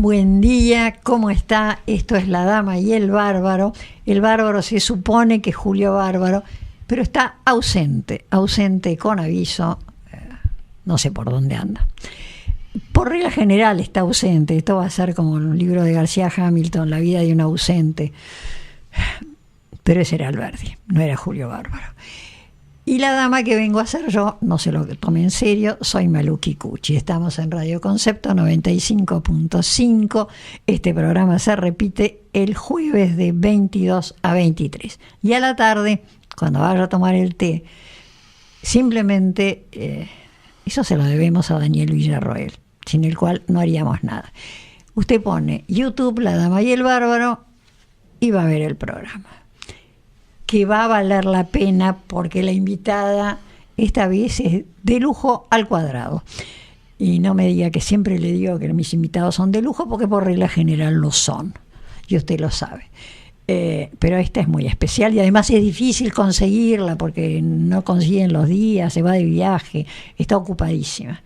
Buen día, ¿cómo está? Esto es La Dama y el Bárbaro. El Bárbaro se supone que es Julio Bárbaro, pero está ausente con aviso, no sé por dónde anda. Por regla general está ausente. Esto va a ser como un libro de García Hamilton, La vida de un ausente. Pero ese era Alberdi, no era Julio Bárbaro. Y la dama que vengo a hacer yo, no se lo tome en serio, soy Malú Kikuchi. Estamos en Radio Concepto 95.5. Este programa se repite el jueves de 22 a 23. Y a la tarde, cuando vaya a tomar el té, simplemente, eso se lo debemos a Daniel Villarroel, sin el cual no haríamos nada. Usted pone YouTube, La Dama y el Bárbaro, y va a ver el programa, que va a valer la pena porque la invitada esta vez es de lujo al cuadrado. Y no me diga que siempre le digo que mis invitados son de lujo, porque por regla general lo son, y usted lo sabe. Pero esta es muy especial y además es difícil conseguirla porque no consiguen los días, se va de viaje, está ocupadísima.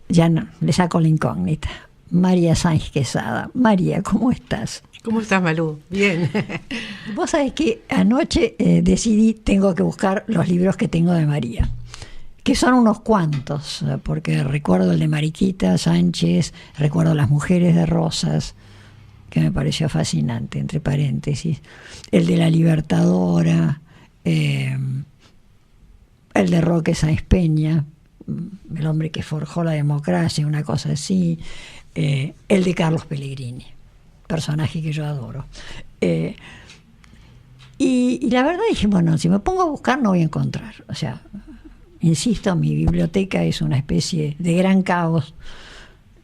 Ya no, le saco la incógnita. María Sáenz Quesada. María, ¿cómo estás? ¿Cómo estás, Malú? Bien. Vos sabés que anoche decidí, tengo que buscar los libros que tengo de María, que son unos cuantos, porque recuerdo el de Mariquita Sánchez, recuerdo Las mujeres de Rosas, que me pareció fascinante, entre paréntesis, el de La Libertadora, el de Roque Sáenz Peña, el hombre que forjó la democracia, una cosa así, el de Carlos Pellegrini, personaje que yo adoro. Y la verdad dije, bueno, si me pongo a buscar no voy a encontrar. O sea, insisto, mi biblioteca es una especie de gran caos,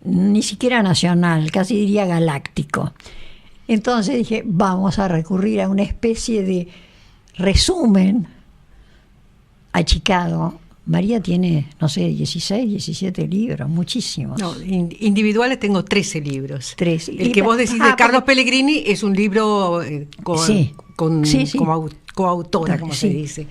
ni siquiera nacional, casi diría galáctico. Entonces dije, vamos a recurrir a una especie de resumen achicado. María tiene, no sé, 16, 17 libros, muchísimos. No, individuales tengo 13 libros. 13. El que vos decís de Carlos Pellegrini es un libro con coautora, como se dice.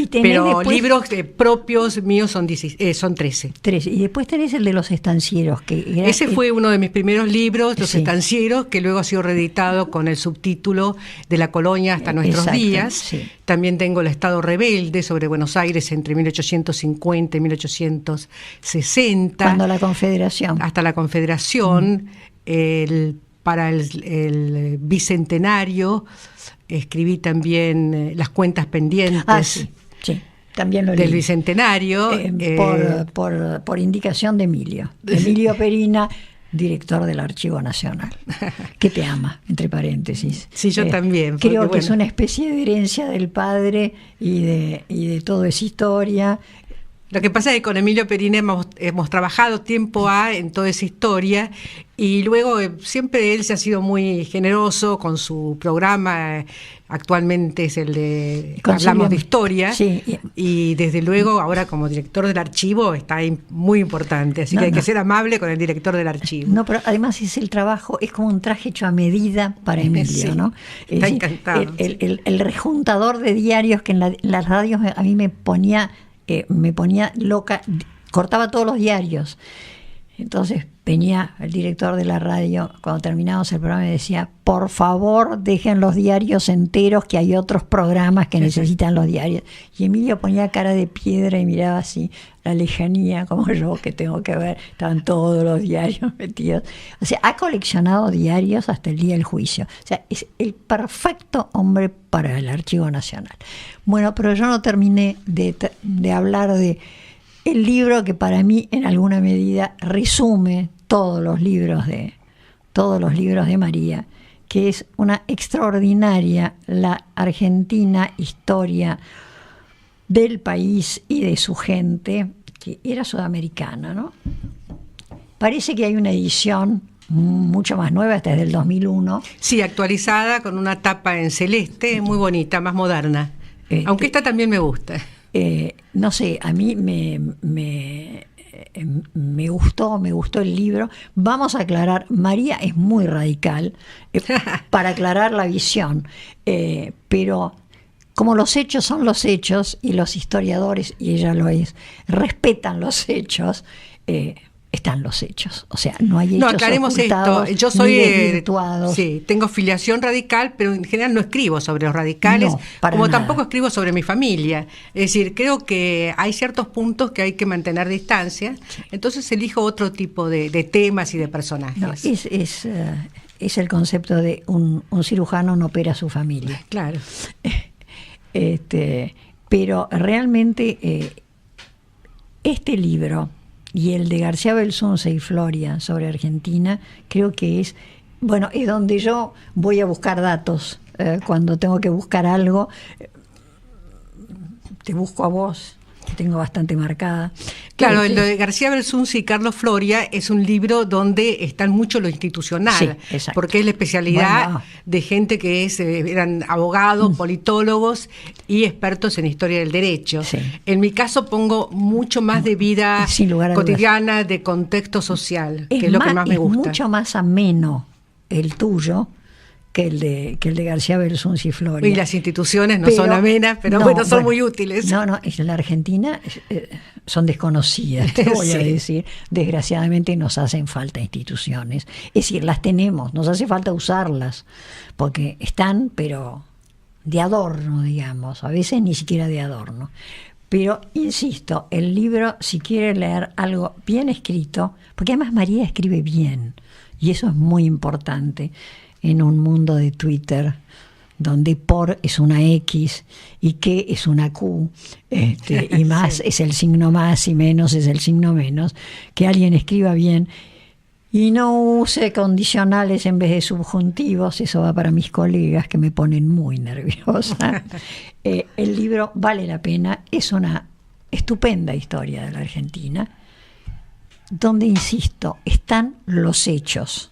Pero después, libros propios míos son 13. 13. Y después tenés el de Los estancieros. Ese fue uno de mis primeros libros, Los estancieros, que luego ha sido reeditado con el subtítulo De la colonia hasta nuestros días. Sí. También tengo El Estado rebelde, sobre Buenos Aires entre 1850 y 1860. Cuando la Confederación. Hasta la Confederación. Para el Bicentenario escribí también Las cuentas pendientes. Sí, también lo leí. Del Bicentenario. Por indicación de Emilio Perina, director del Archivo Nacional, que te ama, entre paréntesis. Sí, yo también. Creo que es una especie de herencia del padre y de toda esa historia. Lo que pasa es que con Emilio Perina hemos trabajado tiempo en toda esa historia, y luego siempre él se ha sido muy generoso con su programa. Actualmente es el de Hablamos de Historia, sí. Y desde luego ahora como director del archivo está muy importante, así que hay que ser amable con el director del archivo. No, pero además es el trabajo, es como un traje hecho a medida para Emilio, sí, ¿no? Está encantado. El rejuntador de diarios que en las radios a mí me ponía loca, cortaba todos los diarios. Entonces venía el director de la radio, cuando terminábamos el programa, y decía, por favor dejen los diarios enteros, que hay otros programas que necesitan los diarios. Y Emilio ponía cara de piedra y miraba así la lejanía, como yo que tengo que ver, estaban todos los diarios metidos. O sea, ha coleccionado diarios hasta el día del juicio. O sea, es el perfecto hombre para el Archivo Nacional. Bueno, pero yo no terminé de hablar de el libro que para mí en alguna medida resume todos los libros de María, que es una extraordinaria, la argentina historia del país y de su gente, que era sudamericana, ¿no? Parece que hay una edición mucho más nueva, esta es del 2001. Sí, actualizada, con una tapa en celeste, muy bonita, más moderna. Aunque esta también me gusta. No sé, a mí me gustó el libro. Vamos a aclarar, María es muy radical para aclarar la visión, pero como los hechos son los hechos y los historiadores, y ella lo es, respetan los hechos, están los hechos. O sea, no hay hechos No, aclaremos esto. Yo soy desvirtuados. Sí, tengo filiación radical, pero en general no escribo sobre los radicales, como nada. tampoco escribo sobre mi familia. Es decir, creo que hay ciertos puntos que hay que mantener distancia, entonces elijo otro tipo de temas y de personajes. No, es el concepto de un cirujano no opera a su familia. Claro. Pero realmente este libro y el de García Belsunce y Floria sobre Argentina, creo que es donde yo voy a buscar datos. Cuando tengo que buscar algo, te busco a vos, que tengo bastante marcada. Claro, lo de García Belsunce y Carlos Floria es un libro donde está mucho lo institucional, sí, porque es la especialidad de gente que eran abogados, politólogos y expertos en historia del derecho. Sí. En mi caso pongo mucho más de vida cotidiana, de contexto social, que es lo que más me gusta. Es mucho más ameno el tuyo que el de García Belsunce y Floria. Y las instituciones no son amenas, pero son muy útiles. No, en la Argentina son desconocidas, te voy a decir. Desgraciadamente nos hacen falta instituciones. Es decir, las tenemos, nos hace falta usarlas, porque están, pero de adorno, digamos, a veces ni siquiera de adorno. Pero, insisto, el libro, si quiere leer algo bien escrito, porque además María escribe bien, y eso es muy importante en un mundo de Twitter donde por es una X y que es una Q, y más es el signo más y menos es el signo menos, que alguien escriba bien y no use condicionales en vez de subjuntivos. Eso va para mis colegas, que me ponen muy nerviosa. El libro vale la pena, es una estupenda historia de la Argentina, donde, insisto, están los hechos,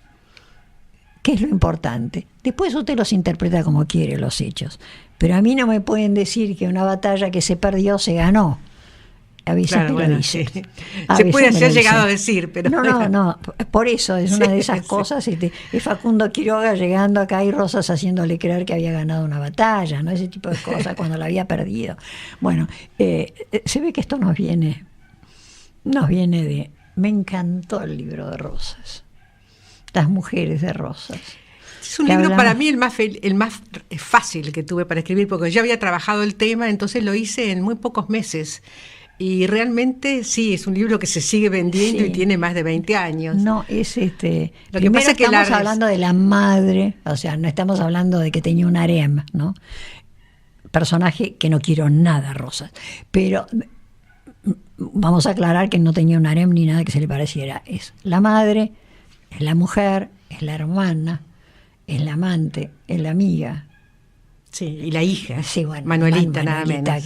que es lo importante. Después usted los interpreta como quiere, los hechos. Pero a mí no me pueden decir que una batalla que se perdió se ganó. A veces me lo dicen. Sí. Se puede haber llegado a decir, pero... No, por eso es una de esas cosas. Es Facundo Quiroga llegando acá y Rosas haciéndole creer que había ganado una batalla, ¿no? Ese tipo de cosas cuando la había perdido. Bueno, se ve que esto nos viene de... Me encantó el libro de Rosas. Las mujeres de Rosas. Es un libro para mí el más fácil que tuve para escribir, porque yo había trabajado el tema, entonces lo hice en muy pocos meses. Y realmente sí, es un libro que se sigue vendiendo y tiene más de 20 años. No, es Lo que primero pasa es que estamos hablando de la madre, o sea, no estamos hablando de que tenía un harem, ¿no? Personaje que no quiero nada, Rosas. Pero vamos a aclarar que no tenía un harem ni nada que se le pareciera. Es la madre, es la mujer, es la hermana, es la amante, es la amiga. Sí, y la hija, sí, bueno, Manuelita, nada menos.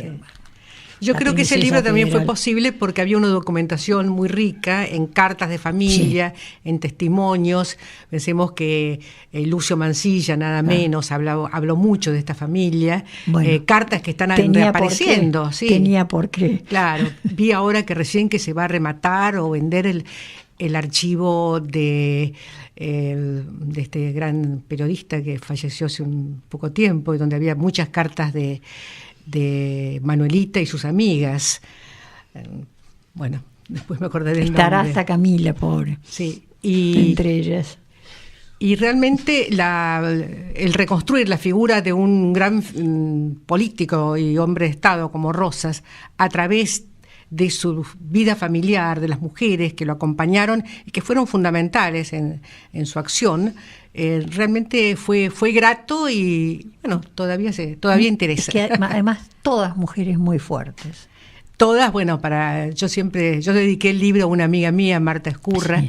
Yo creo que ese libro también fue posible porque había una documentación muy rica en cartas de familia, en testimonios. Pensemos que Lucio Mansilla, nada menos, habló mucho de esta familia. Bueno, cartas que están reapareciendo. Tenía por qué. Claro, vi ahora que recién que se va a rematar o vender el archivo de este gran periodista que falleció hace un poco tiempo y donde había muchas cartas de Manuelita y sus amigas. Bueno, después me acordaré del nombre. Estará hasta Camila, pobre. Sí, entre ellas. Y realmente el reconstruir la figura de un gran político y hombre de Estado como Rosas a través de su vida familiar, de las mujeres que lo acompañaron y que fueron fundamentales en su acción, realmente fue grato y bueno, todavía interesa. Es que además todas mujeres muy fuertes. Todas, bueno, yo dediqué el libro a una amiga mía, Marta Escurra,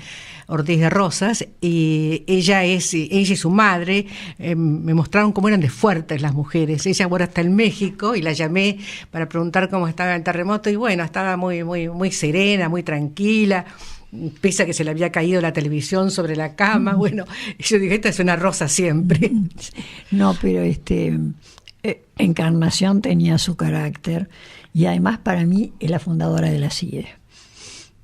Ortiz de Rosas, y ella y su madre me mostraron cómo eran de fuertes las mujeres. Ella ahora está en México y la llamé para preguntar cómo estaba el terremoto y bueno, estaba muy, muy, muy serena, muy tranquila, pese a que se le había caído la televisión sobre la cama. Bueno, yo dije, esta es una Rosa siempre. No, pero Encarnación tenía su carácter y además para mí es la fundadora de la CIDE.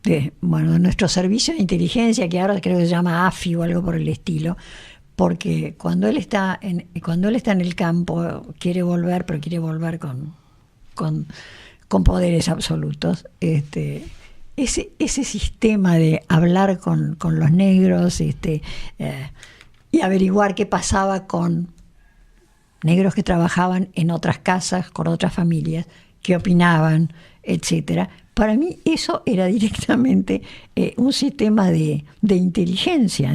De nuestro servicio de inteligencia, que ahora creo que se llama AFI o algo por el estilo, porque cuando él está en el campo quiere volver, pero quiere volver con poderes absolutos. ese sistema de hablar con los negros y averiguar qué pasaba con negros que trabajaban en otras casas, con otras familias, qué opinaban, etcétera. Para mí eso era directamente un sistema de inteligencia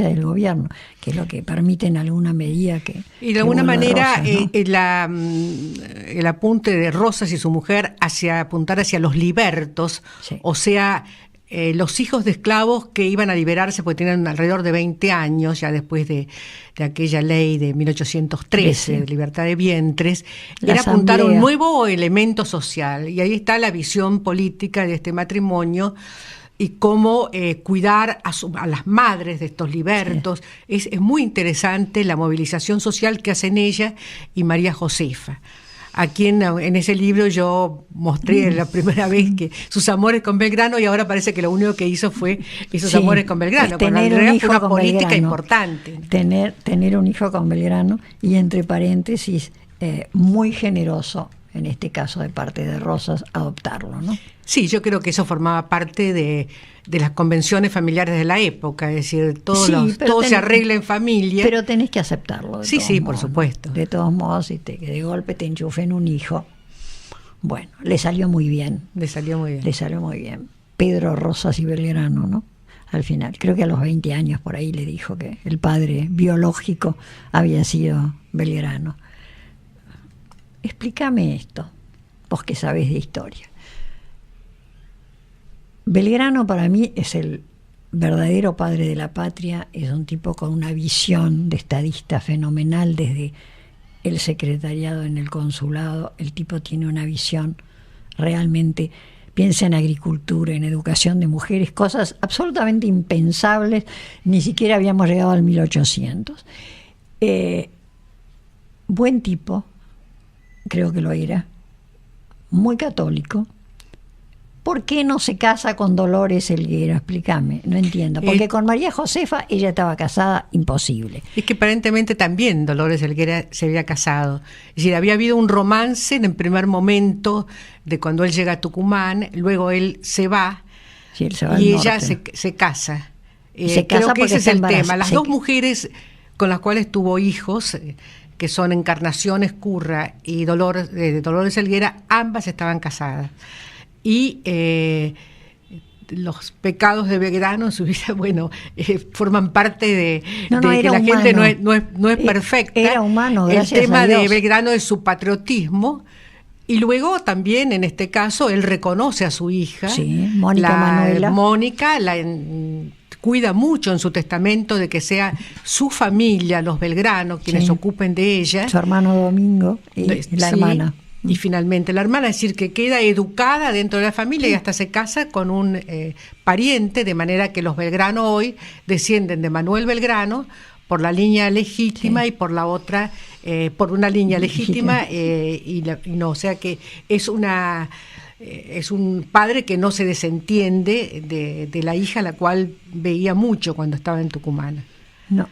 del gobierno, que es lo que permite en alguna medida que... Y de alguna manera Rosas, ¿no? El apunte de Rosas y su mujer hacia apuntar hacia los libertos, sí. O sea, los hijos de esclavos que iban a liberarse porque tenían alrededor de 20 años, ya después de aquella ley de 1813, de libertad de vientres, era apuntar a un nuevo elemento social. Y ahí está la visión política de este matrimonio y cómo cuidar a las madres de estos libertos. Sí. Es muy interesante la movilización social que hacen ella y María Josefa, a quien en ese libro yo mostré la primera vez que sus amores con Belgrano, y ahora parece que lo único que hizo fue esos amores con Belgrano, pero en realidad fue una política Belgrano, importante. Tener un hijo con Belgrano, y entre paréntesis, muy generoso, en este caso de parte de Rosas, adoptarlo, ¿no? Sí, yo creo que eso formaba parte de las convenciones familiares de la época, es decir, todo se arregla en familia. Pero tenés que aceptarlo. Sí, por supuesto. De todos modos, que de golpe te enchufen un hijo. Bueno, le salió muy bien. Le salió muy bien. Pedro Rosas y Belgrano, ¿no? Al final, creo que a los 20 años por ahí le dijo que el padre biológico había sido Belgrano. Explícame esto, vos que sabés de historia. Belgrano para mí es el verdadero padre de la patria, es un tipo con una visión de estadista fenomenal desde el secretariado en el consulado. El tipo tiene una visión realmente, piensa en agricultura, en educación de mujeres, cosas absolutamente impensables, ni siquiera habíamos llegado al 1800. Buen tipo, creo que lo era, muy católico. ¿Por qué no se casa con Dolores Helguera? Explícame, no entiendo. Porque con María Josefa ella estaba casada, imposible. Es que aparentemente también Dolores Helguera se había casado. Es decir, había habido un romance en el primer momento de cuando él llega a Tucumán, luego él se va, sí, él se va y al ella norte. se casa. Se casa creo que ese es el tema. Las dos que... mujeres con las cuales tuvo hijos, que son Encarnación Ezcurra y Dolores Helguera, ambas estaban casadas. Y los pecados de Belgrano en su vida, bueno, forman parte de que la humano. Gente no es perfecta. Era humano, el tema de Belgrano es su patriotismo. Y luego también, en este caso, él reconoce a su hija, sí, Manuela. Mónica, cuida mucho en su testamento de que sea su familia, los Belgrano, quienes se ocupen de ella. Su hermano Domingo y la hermana. Y finalmente la hermana, es decir, que queda educada dentro de la familia y hasta se casa con un pariente, de manera que los Belgrano hoy descienden de Manuel Belgrano por la línea legítima y por la otra, por una línea legítima, o sea que es un padre que no se desentiende de la hija, la cual veía mucho cuando estaba en Tucumán. No,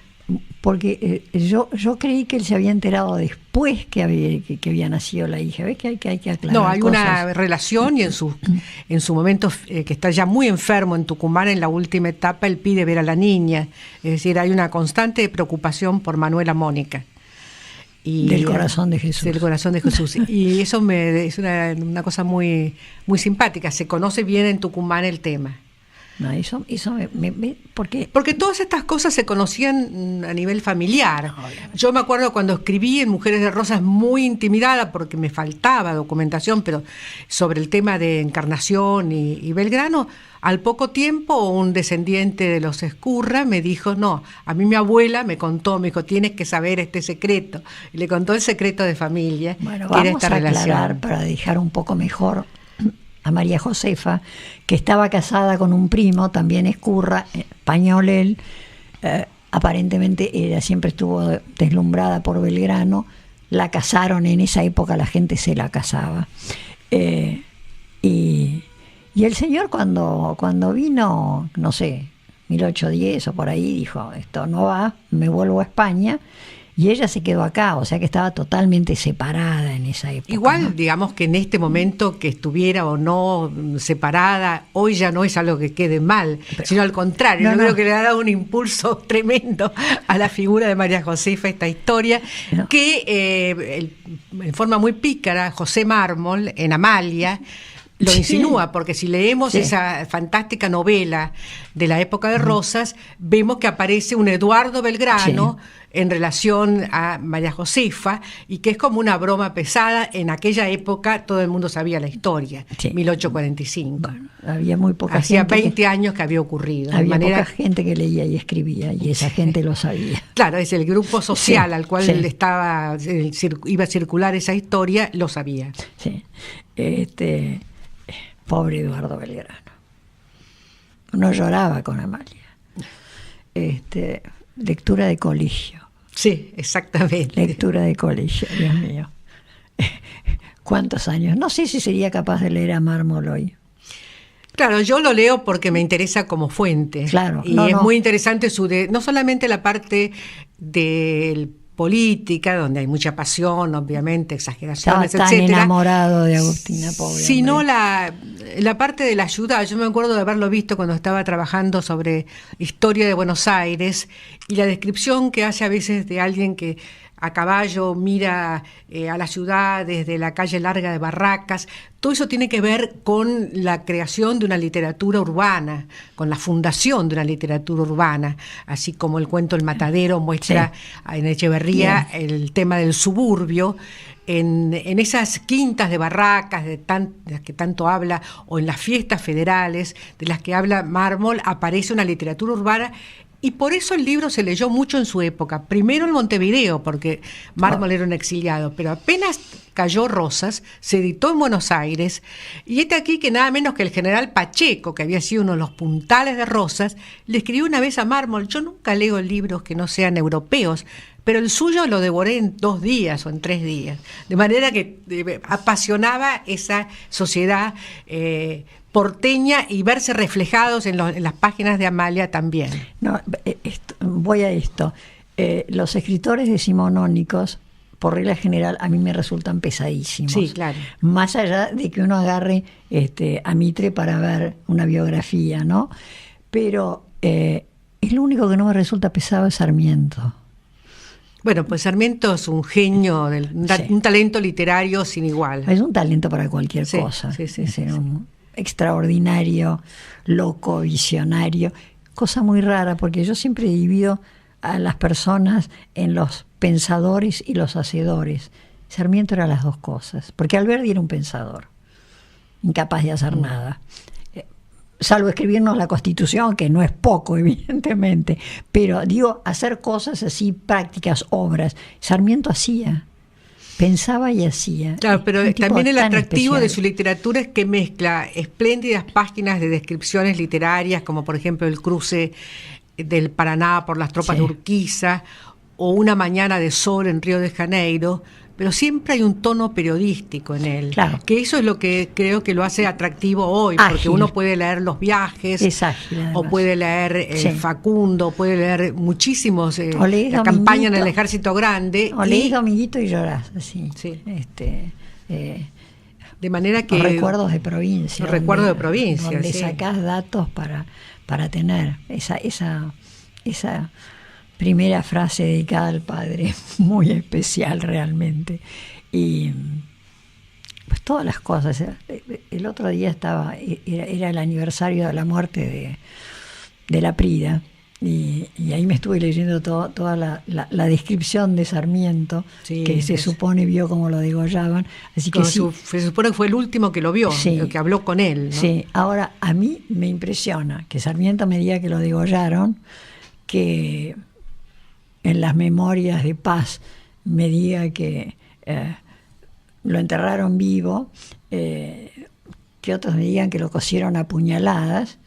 porque yo creí que él se había enterado después que había nacido la hija. ¿Ves que hay que aclarar? No, hay cosas. Una relación, y en su momento que está ya muy enfermo en Tucumán, en la última etapa, él pide ver a la niña. Es decir, hay una constante preocupación por Manuela Mónica. Del corazón de Jesús. Del corazón de Jesús. Y eso es una cosa muy, muy simpática. Se conoce bien en Tucumán el tema. No, eso porque todas estas cosas se conocían a nivel familiar. Yo me acuerdo cuando escribí en Mujeres de Rosas, muy intimidada porque me faltaba documentación, pero sobre el tema de Encarnación y Belgrano, al poco tiempo un descendiente de los Ezcurra me dijo, no, a mí mi abuela me dijo, tienes que saber este secreto. Y le contó el secreto de familia, bueno, que era esta relación. Vamos a aclarar para dejar un poco mejor a María Josefa, que estaba casada con un primo, también Ezcurra, español él, aparentemente ella siempre estuvo deslumbrada por Belgrano, la casaron, en esa época la gente se la casaba. Y el señor cuando vino, no sé, 1810 o por ahí, dijo, esto no va, me vuelvo a España, y ella se quedó acá, o sea que estaba totalmente separada en esa época. Igual, ¿no? digamos que en este momento que estuviera o no separada, hoy ya no es algo que quede mal, sino al contrario, yo creo que le ha dado un impulso tremendo a la figura de María Josefa, esta historia, que en forma muy pícara, José Mármol, en Amalia, lo insinúa, porque si leemos esa fantástica novela de la época de Rosas, vemos que aparece un Eduardo Belgrano en relación a María Josefa, y que es como una broma pesada. En aquella época todo el mundo sabía la historia, 1845. Bueno, había muy poca Hacía gente. 20 años que había ocurrido. Había poca gente que leía y escribía, y esa gente lo sabía. Claro, es el grupo social al cual iba a circular esa historia, lo sabía. Sí. Pobre Eduardo Belgrano. No lloraba con Amalia. Lectura de colegio. Sí, exactamente. Lectura de colegio, Dios mío. ¿Cuántos años? No sé si sería capaz de leer a Mármol hoy. Claro, yo lo leo porque me interesa como fuente. Claro. Y es muy interesante no solamente la parte del política, donde hay mucha pasión, obviamente, exageraciones, estaba tan etcétera, enamorado de Agustina, pobre sino hombre. la parte de la ayuda. Yo me acuerdo de haberlo visto cuando estaba trabajando sobre historia de Buenos Aires, y la descripción que hace a veces de alguien que a caballo mira a la ciudad desde la calle larga de Barracas. Todo eso tiene que ver con la creación de una literatura urbana, con la fundación de una literatura urbana, así como el cuento El Matadero muestra en Echeverría el tema del suburbio. En esas quintas de Barracas de las que tanto habla, o en las fiestas federales de las que habla Mármol, aparece una literatura urbana. Y por eso el libro se leyó mucho en su época. Primero en Montevideo, porque Mármol era un exiliado, pero apenas cayó Rosas, se editó en Buenos Aires, y este aquí que nada menos que el general Pacheco, que había sido uno de los puntales de Rosas, le escribió una vez a Mármol: yo nunca leo libros que no sean europeos, pero el suyo lo devoré en 2 días o en 3 días. De manera que apasionaba esa sociedad porteña, y verse reflejados en las páginas de Amalia también. No, voy a esto. Los escritores decimonónicos, por regla general, a mí me resultan pesadísimos. Sí, claro. Más allá de que uno agarre a Mitre para ver una biografía, ¿no? Pero el único que no me resulta pesado es Sarmiento. Bueno, pues Sarmiento es un genio, un talento literario sin igual. Es un talento para cualquier cosa. Un extraordinario, loco, visionario. Cosa muy rara, porque yo siempre divido a las personas en los pensadores y los hacedores. Sarmiento era las dos cosas, porque Alberdi era un pensador, incapaz de hacer nada. Salvo escribirnos la Constitución, que no es poco, evidentemente, pero digo, hacer cosas así, prácticas, obras. Sarmiento hacía, pensaba y hacía. Claro, pero también el atractivo especial de su literatura es que mezcla espléndidas páginas de descripciones literarias, como por ejemplo el cruce del Paraná por las tropas de Urquiza, o Una mañana de sol en Río de Janeiro, pero siempre hay un tono periodístico en él. Claro. Que eso es lo que creo que lo hace atractivo hoy, porque uno puede leer Los viajes, o puede leer Facundo, puede leer muchísimos, la campaña en el Ejército Grande. O leís Dominguito y llorás, así. Sí. De manera que... Recuerdos de provincia. Recuerdos de provincia, donde sacás datos para tener esa primera frase dedicada al padre, muy especial realmente. Y pues todas las cosas. El otro día era el aniversario de la muerte de la Prida, y ahí me estuve leyendo toda la descripción de Sarmiento, que se supone vio cómo lo degollaban. Así que se supone que fue el último que lo vio, el que habló con él, ¿no? Sí, ahora a mí me impresiona que Sarmiento me diga que lo degollaron, que en las memorias de Paz me diga que lo enterraron vivo, que otros me digan que lo cosieron a puñaladas,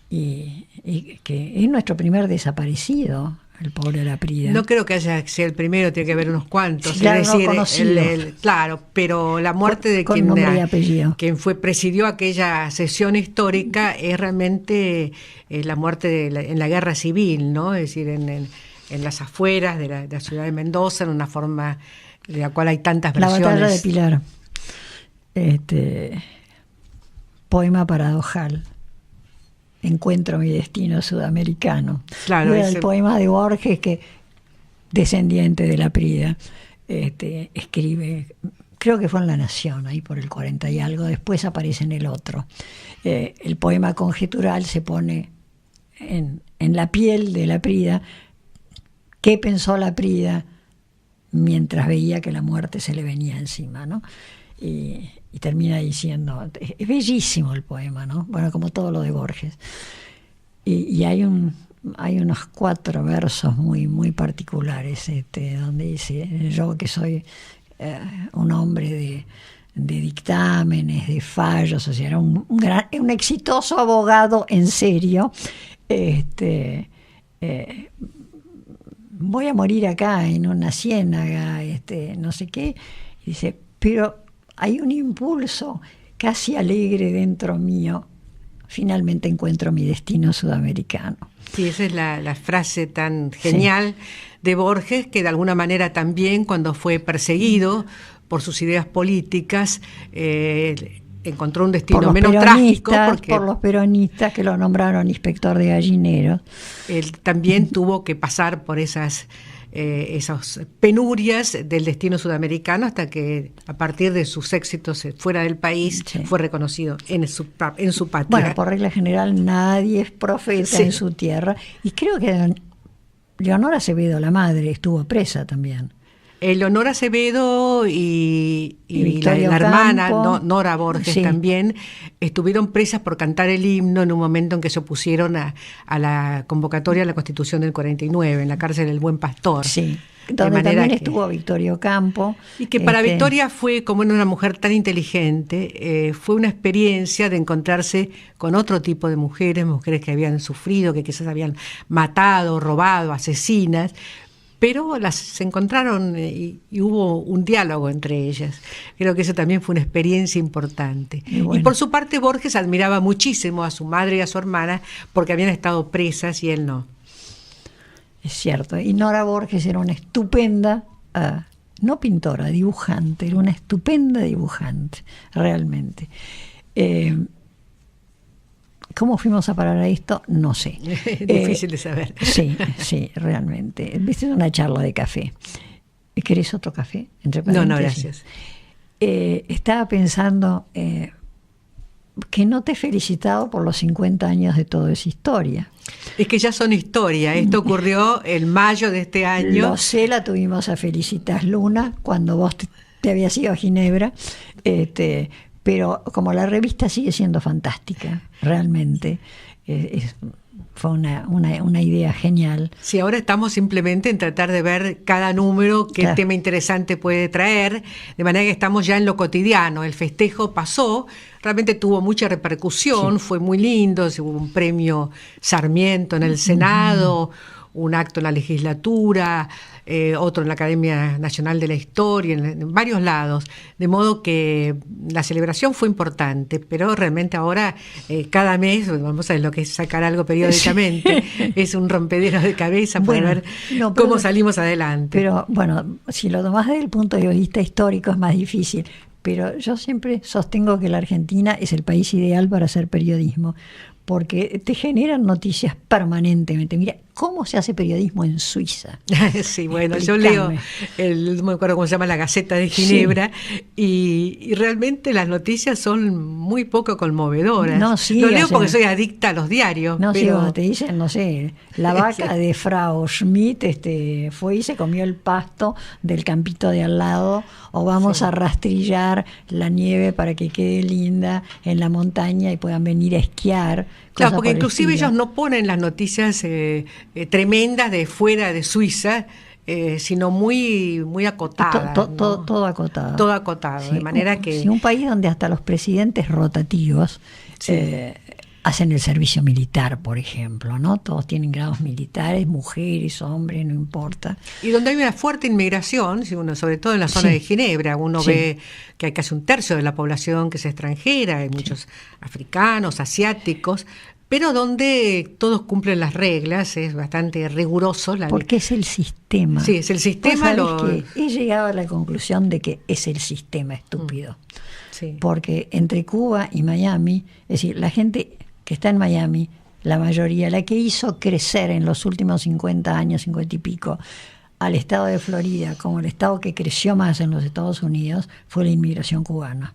y que es nuestro primer desaparecido, el pobre Laprida. No creo que haya sido el primero, tiene que haber unos cuantos. Sí, claro, es decir, no conocido. Claro, pero la muerte de quien presidió aquella sesión histórica es realmente la muerte en la guerra civil, ¿no? Es decir, en las afueras de la ciudad de Mendoza, en una forma de la cual hay tantas versiones. La batalla de Pilar. Poema paradojal. Encuentro mi destino sudamericano. Claro, era el poema de Borges, que, descendiente de la Prida, escribe, creo que fue en La Nación, ahí por el 40 y algo, después aparece en el otro. El poema conjetural se pone en la piel de la Prida. ¿Qué pensó la Prida mientras veía que la muerte se le venía encima, ¿no? Y termina diciendo, es bellísimo el poema, ¿no? Bueno, como todo lo de Borges. Y hay unos 4 versos muy, muy particulares, donde dice, yo que soy un hombre de dictámenes, de fallos, o sea, era un exitoso abogado en serio, voy a morir acá en una ciénaga, no sé qué, y dice, pero hay un impulso casi alegre dentro mío, finalmente encuentro mi destino sudamericano. Sí, esa es la frase tan genial de Borges, que de alguna manera también cuando fue perseguido por sus ideas políticas, encontró un destino menos trágico. Por los peronistas que lo nombraron inspector de gallineros. Él también tuvo que pasar por esas penurias del destino sudamericano hasta que a partir de sus éxitos fuera del país fue reconocido en su patria. Bueno, por regla general nadie es profeta en su tierra, y creo que Leonora Acevedo, la madre, estuvo presa también. Leonora Acevedo y la hermana Nora Borges también estuvieron presas por cantar el himno en un momento en que se opusieron a la convocatoria a la Constitución del 49, en la cárcel del Buen Pastor. Sí, donde también estuvo Victoria Ocampo. Y que para Victoria fue, como era una mujer tan inteligente, fue una experiencia de encontrarse con otro tipo de mujeres que habían sufrido, que quizás habían matado, robado, asesinas, pero se encontraron y hubo un diálogo entre ellas. Creo que eso también fue una experiencia importante. Y por su parte Borges admiraba muchísimo a su madre y a su hermana porque habían estado presas y él no. Es cierto. Y Nora Borges era una estupenda, no pintora, dibujante, era una estupenda dibujante, realmente. ¿Cómo fuimos a parar a esto? No sé. Difícil de saber. Sí, realmente. Viste, una charla de café. ¿Querés otro café? No, gracias. Estaba pensando que no te he felicitado por los 50 años de Todo es Historia. Es que ya son historia. Esto ocurrió en mayo de este año. Lo sé, la tuvimos a Felicitas Luna cuando vos te habías ido a Ginebra. Pero como la revista sigue siendo fantástica, realmente, fue una idea genial. Sí, ahora estamos simplemente en tratar de ver cada número, qué tema interesante puede traer, de manera que estamos ya en lo cotidiano. El festejo pasó, realmente tuvo mucha repercusión, fue muy lindo, hubo un premio Sarmiento en el Senado, un acto en la legislatura, otro en la Academia Nacional de la Historia, en varios lados. De modo que la celebración fue importante, pero realmente ahora cada mes, vamos a ver lo que es sacar algo periódicamente, es un rompedero de cabeza para ver cómo salimos adelante. Pero bueno, si lo tomás desde el punto de vista histórico es más difícil. Pero yo siempre sostengo que la Argentina es el país ideal para hacer periodismo, porque te generan noticias permanentemente. Mira, ¿cómo se hace periodismo en Suiza? Sí, bueno, yo leo, no me acuerdo cómo se llama, la Gaceta de Ginebra, y realmente las noticias son muy poco conmovedoras. Lo leo porque soy adicta a los diarios. No, pero... sí, te dicen, no sé, la vaca de Frau Schmidt fue y se comió el pasto del campito de al lado, o vamos a rastrillar la nieve para que quede linda en la montaña y puedan venir a esquiar. Claro, porque inclusive ellos no ponen las noticias tremendas de fuera de Suiza, sino muy acotadas. Todo acotado. Todo acotado, sí, de manera que... Sí, un país donde hasta los presidentes rotativos hacen el servicio militar, por ejemplo, ¿no? Todos tienen grados militares, mujeres, hombres, no importa. Y donde hay una fuerte inmigración, sobre todo en la zona de Ginebra, uno ve que hay casi un tercio de la población que es extranjera, hay muchos africanos, asiáticos, pero donde todos cumplen las reglas, es bastante riguroso. Porque es el sistema. Sí, es el sistema. Que he llegado a la conclusión de que es el sistema estúpido. Sí. Porque entre Cuba y Miami, es decir, la gente que está en Miami, la mayoría, la que hizo crecer en los últimos 50 años, 50 y pico, al estado de Florida, como el estado que creció más en los Estados Unidos, fue la inmigración cubana.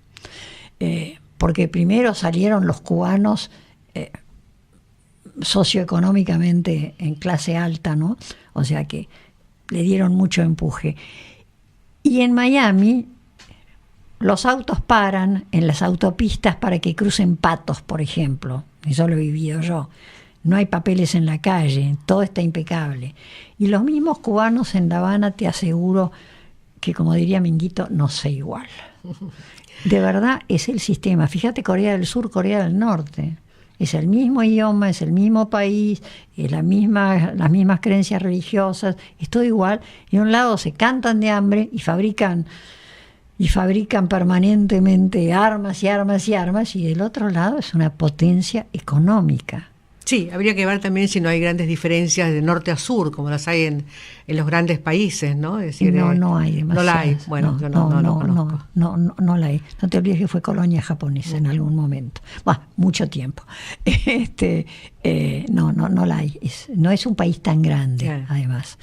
Porque primero salieron los cubanos socioeconómicamente en clase alta, ¿no? O sea que le dieron mucho empuje. Y en Miami los autos paran en las autopistas para que crucen patos, por ejemplo. Eso lo he vivido yo. No hay papeles en la calle, todo está impecable. Y los mismos cubanos en La Habana, te aseguro que, como diría Minguito, no sé igual. De verdad es el sistema. Fíjate, Corea del Sur, Corea del Norte. Es el mismo idioma, es el mismo país, es las mismas creencias religiosas, es todo igual. Y de un lado se cantan de hambre y fabrican permanentemente armas y armas y armas, y del otro lado es una potencia económica. Sí, habría que ver también si no hay grandes diferencias de norte a sur, como las hay en los grandes países, ¿no? Es decir, no hay demasiadas. No la hay. Bueno, yo no conozco. No la hay. No te olvides que fue colonia japonesa en algún momento. Bueno, mucho tiempo. No la hay. No es un país tan grande, además.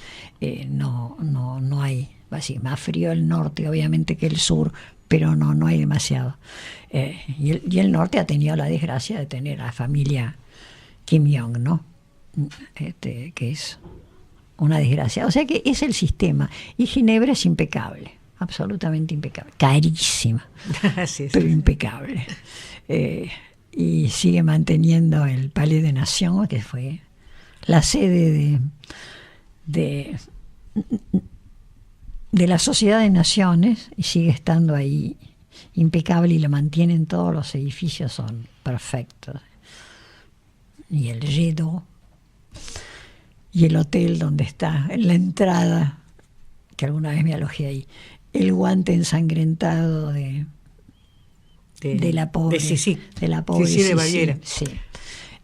No hay. Así, más frío el norte, obviamente, que el sur, pero no hay demasiado. Y el norte ha tenido la desgracia de tener a la familia Kim Jong, ¿no? Que es una desgracia. O sea que es el sistema. Y Ginebra es impecable, absolutamente impecable. Carísima, sí. Pero impecable. Y sigue manteniendo el Palais de Nations, que fue la sede de la Sociedad de Naciones, y sigue estando ahí impecable, y lo mantienen, todos los edificios son perfectos. Y el Yedo, y el hotel donde está, en la entrada, que alguna vez me alojé ahí, el guante ensangrentado de la pobre, de la pobre Sisi de Baviera. Sí.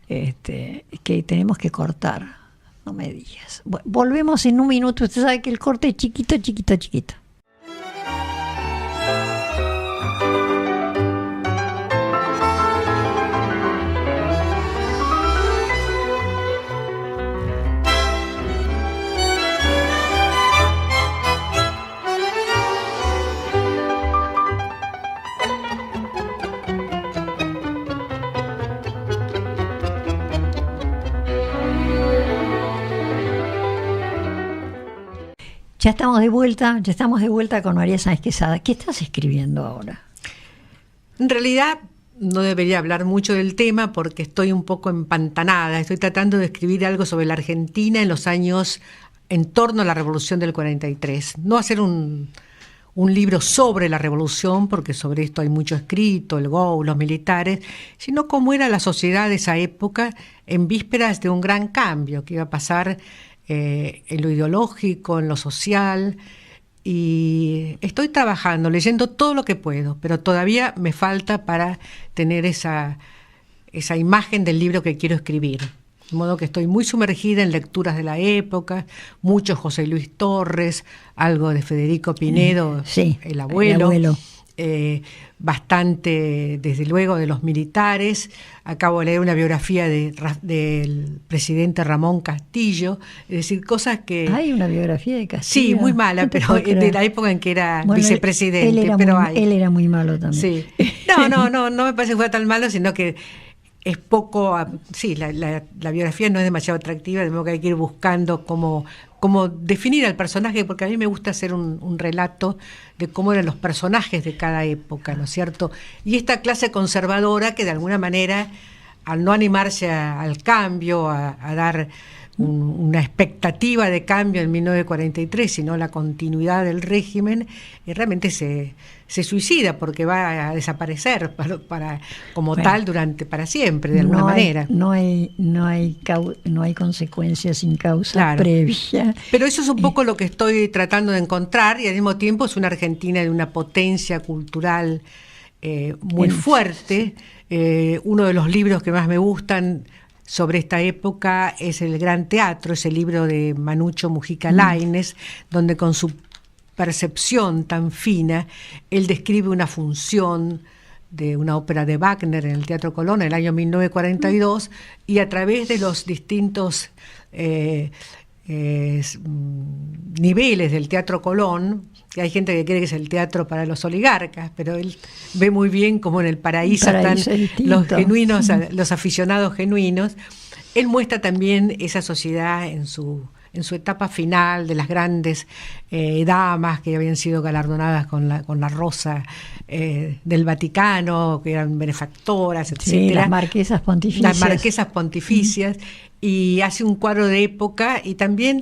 Que tenemos que cortar. No me digas. Volvemos en un minuto. Usted sabe que el corte es chiquito. Ya estamos de vuelta con María Sáenz Quesada. ¿Qué estás escribiendo ahora? En realidad no debería hablar mucho del tema porque estoy un poco empantanada. Estoy tratando de escribir algo sobre la Argentina en los años en torno a la Revolución del 43. No hacer un libro sobre la Revolución, porque sobre esto hay mucho escrito, el GO, los militares, sino cómo era la sociedad de esa época en vísperas de un gran cambio que iba a pasar en lo ideológico, en lo social, y estoy trabajando, leyendo todo lo que puedo, pero todavía me falta para tener esa imagen del libro que quiero escribir. De modo que estoy muy sumergida en lecturas de la época, mucho José Luis Torres, algo de Federico Pinedo, sí, el abuelo. El bastante, desde luego, de los militares. Acabo de leer una biografía del presidente Ramón Castillo, es decir, cosas que... ¿Hay una biografía de Castillo? Sí, muy mala, pero de la época en que era vicepresidente. Él era muy malo también. Sí. No me parece que fuera tan malo, sino que es poco... Sí, la biografía no es demasiado atractiva, de modo que hay que ir buscando cómo definir al personaje, porque a mí me gusta hacer un relato de cómo eran los personajes de cada época, ¿no es cierto? Y esta clase conservadora que de alguna manera, al no animarse al cambio, a dar una expectativa de cambio en 1943, sino la continuidad del régimen, realmente se suicida porque va a desaparecer para siempre, de alguna manera. No hay consecuencias sin causa previa. Pero eso es un poco lo que estoy tratando de encontrar, y al mismo tiempo es una Argentina de una potencia cultural muy fuerte. Uno de los libros que más me gustan sobre esta época es El Gran Teatro, ese libro de Manucho Mujica Lainez, donde con su percepción tan fina, él describe una función de una ópera de Wagner en el Teatro Colón en el año 1942, y a través de los distintos niveles del Teatro Colón, que hay gente que cree que es el teatro para los oligarcas, pero él ve muy bien cómo en el paraíso están los genuinos, los aficionados genuinos. Él muestra también esa sociedad en su etapa final, de las grandes damas que habían sido galardonadas con la rosa del Vaticano, que eran benefactoras, etc. Sí, las marquesas pontificias. Las marquesas pontificias, y hace un cuadro de época, y también,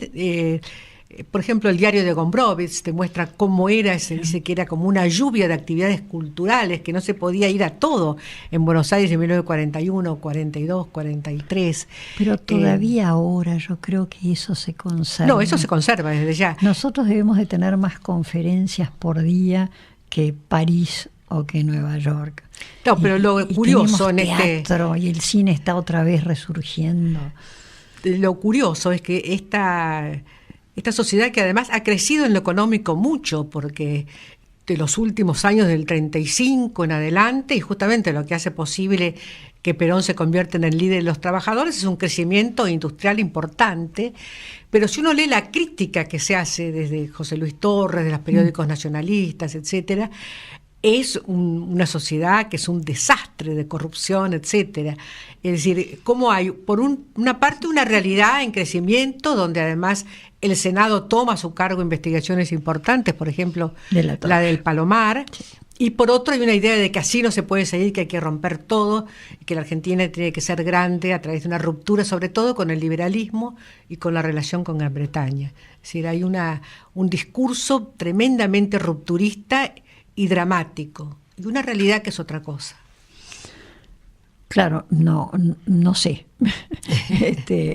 por ejemplo, el diario de Gombrowicz te muestra cómo era, se dice que era como una lluvia de actividades culturales, que no se podía ir a todo en Buenos Aires en 1941, 42, 43. Pero todavía ahora yo creo que eso se conserva. No, eso se conserva desde ya. Nosotros debemos de tener más conferencias por día que París o que Nueva York. No, pero lo curioso en teatro, y el cine está otra vez resurgiendo. Lo curioso es que esta sociedad, que además ha crecido en lo económico mucho, porque de los últimos años del 35 en adelante, y justamente lo que hace posible que Perón se convierta en el líder de los trabajadores, es un crecimiento industrial importante. Pero si uno lee la crítica que se hace desde José Luis Torres, de los periódicos nacionalistas, etcétera, es una sociedad que es un desastre de corrupción, etcétera. Es decir, cómo hay, por una parte, una realidad en crecimiento, donde además el Senado toma a su cargo investigaciones importantes, por ejemplo, la del Palomar, y por otro hay una idea de que así no se puede seguir, que hay que romper todo, y que la Argentina tiene que ser grande a través de una ruptura, sobre todo con el liberalismo y con la relación con Gran Bretaña. Es decir, hay un discurso tremendamente rupturista y dramático, y una realidad que es otra cosa. Claro, no sé.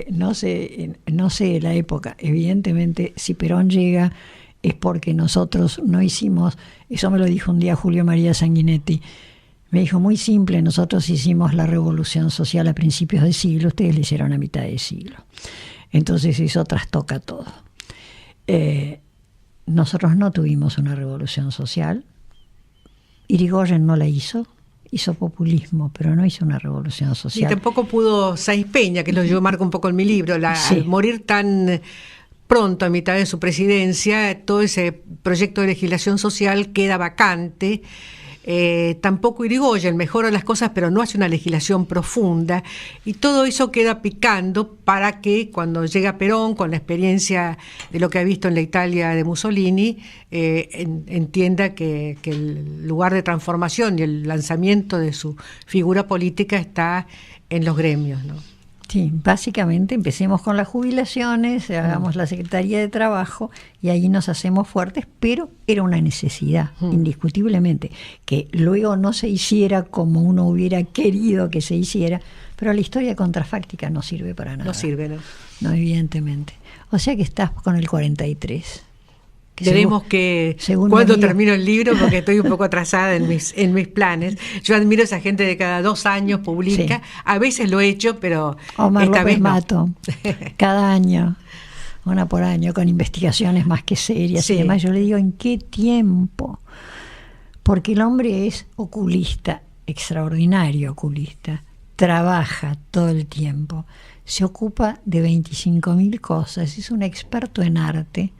No sé la época. Evidentemente, si Perón llega es porque nosotros no hicimos, eso me lo dijo un día Julio María Sanguinetti, me dijo muy simple, nosotros hicimos la revolución social a principios de siglo, ustedes la hicieron a mitad de siglo. Entonces eso trastoca todo. Nosotros no tuvimos una revolución social. Irigoyen no la hizo populismo, pero no hizo una revolución social. Y tampoco pudo Sáenz Peña, que yo marco un poco en mi libro, al morir tan pronto a mitad de su presidencia, todo ese proyecto de legislación social queda vacante. Tampoco Irigoyen mejora las cosas, pero no hace una legislación profunda, y todo eso queda picando para que cuando llega Perón, con la experiencia de lo que ha visto en la Italia de Mussolini, entienda que el lugar de transformación y el lanzamiento de su figura política está en los gremios, ¿no? Sí, básicamente empecemos con las jubilaciones, hagamos la Secretaría de Trabajo y ahí nos hacemos fuertes, pero era una necesidad, indiscutiblemente, que luego no se hiciera como uno hubiera querido que se hiciera, pero la historia contrafáctica no sirve para nada. No sirve, ¿no? No, evidentemente. O sea que estás con el 43. Veremos que cuando termino el libro, porque estoy un poco atrasada en mis planes. Yo admiro a esa gente de cada 2 años publica. Sí. A veces lo he hecho, pero Omar esta López vez no. Mato, cada año, una por año, con investigaciones más que serias y demás. Yo le digo, ¿en qué tiempo? Porque el hombre es oculista, extraordinario oculista, trabaja todo el tiempo, se ocupa de 25.000 cosas, es un experto en arte,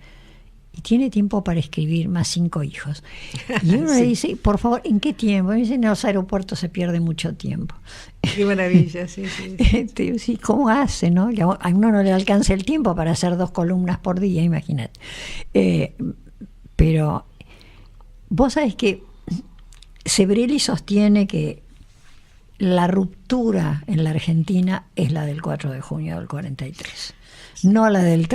y tiene tiempo para escribir, más 5 hijos. Y uno le dice, por favor, ¿en qué tiempo? Y me dice, en los aeropuertos se pierde mucho tiempo. Qué maravilla, sí. Sí, ¿cómo hace, no? A uno no le alcanza el tiempo para hacer 2 columnas por día, imagínate. Pero vos sabés que Sebrelli sostiene que la ruptura en la Argentina es la del 4 de junio del 43. No la del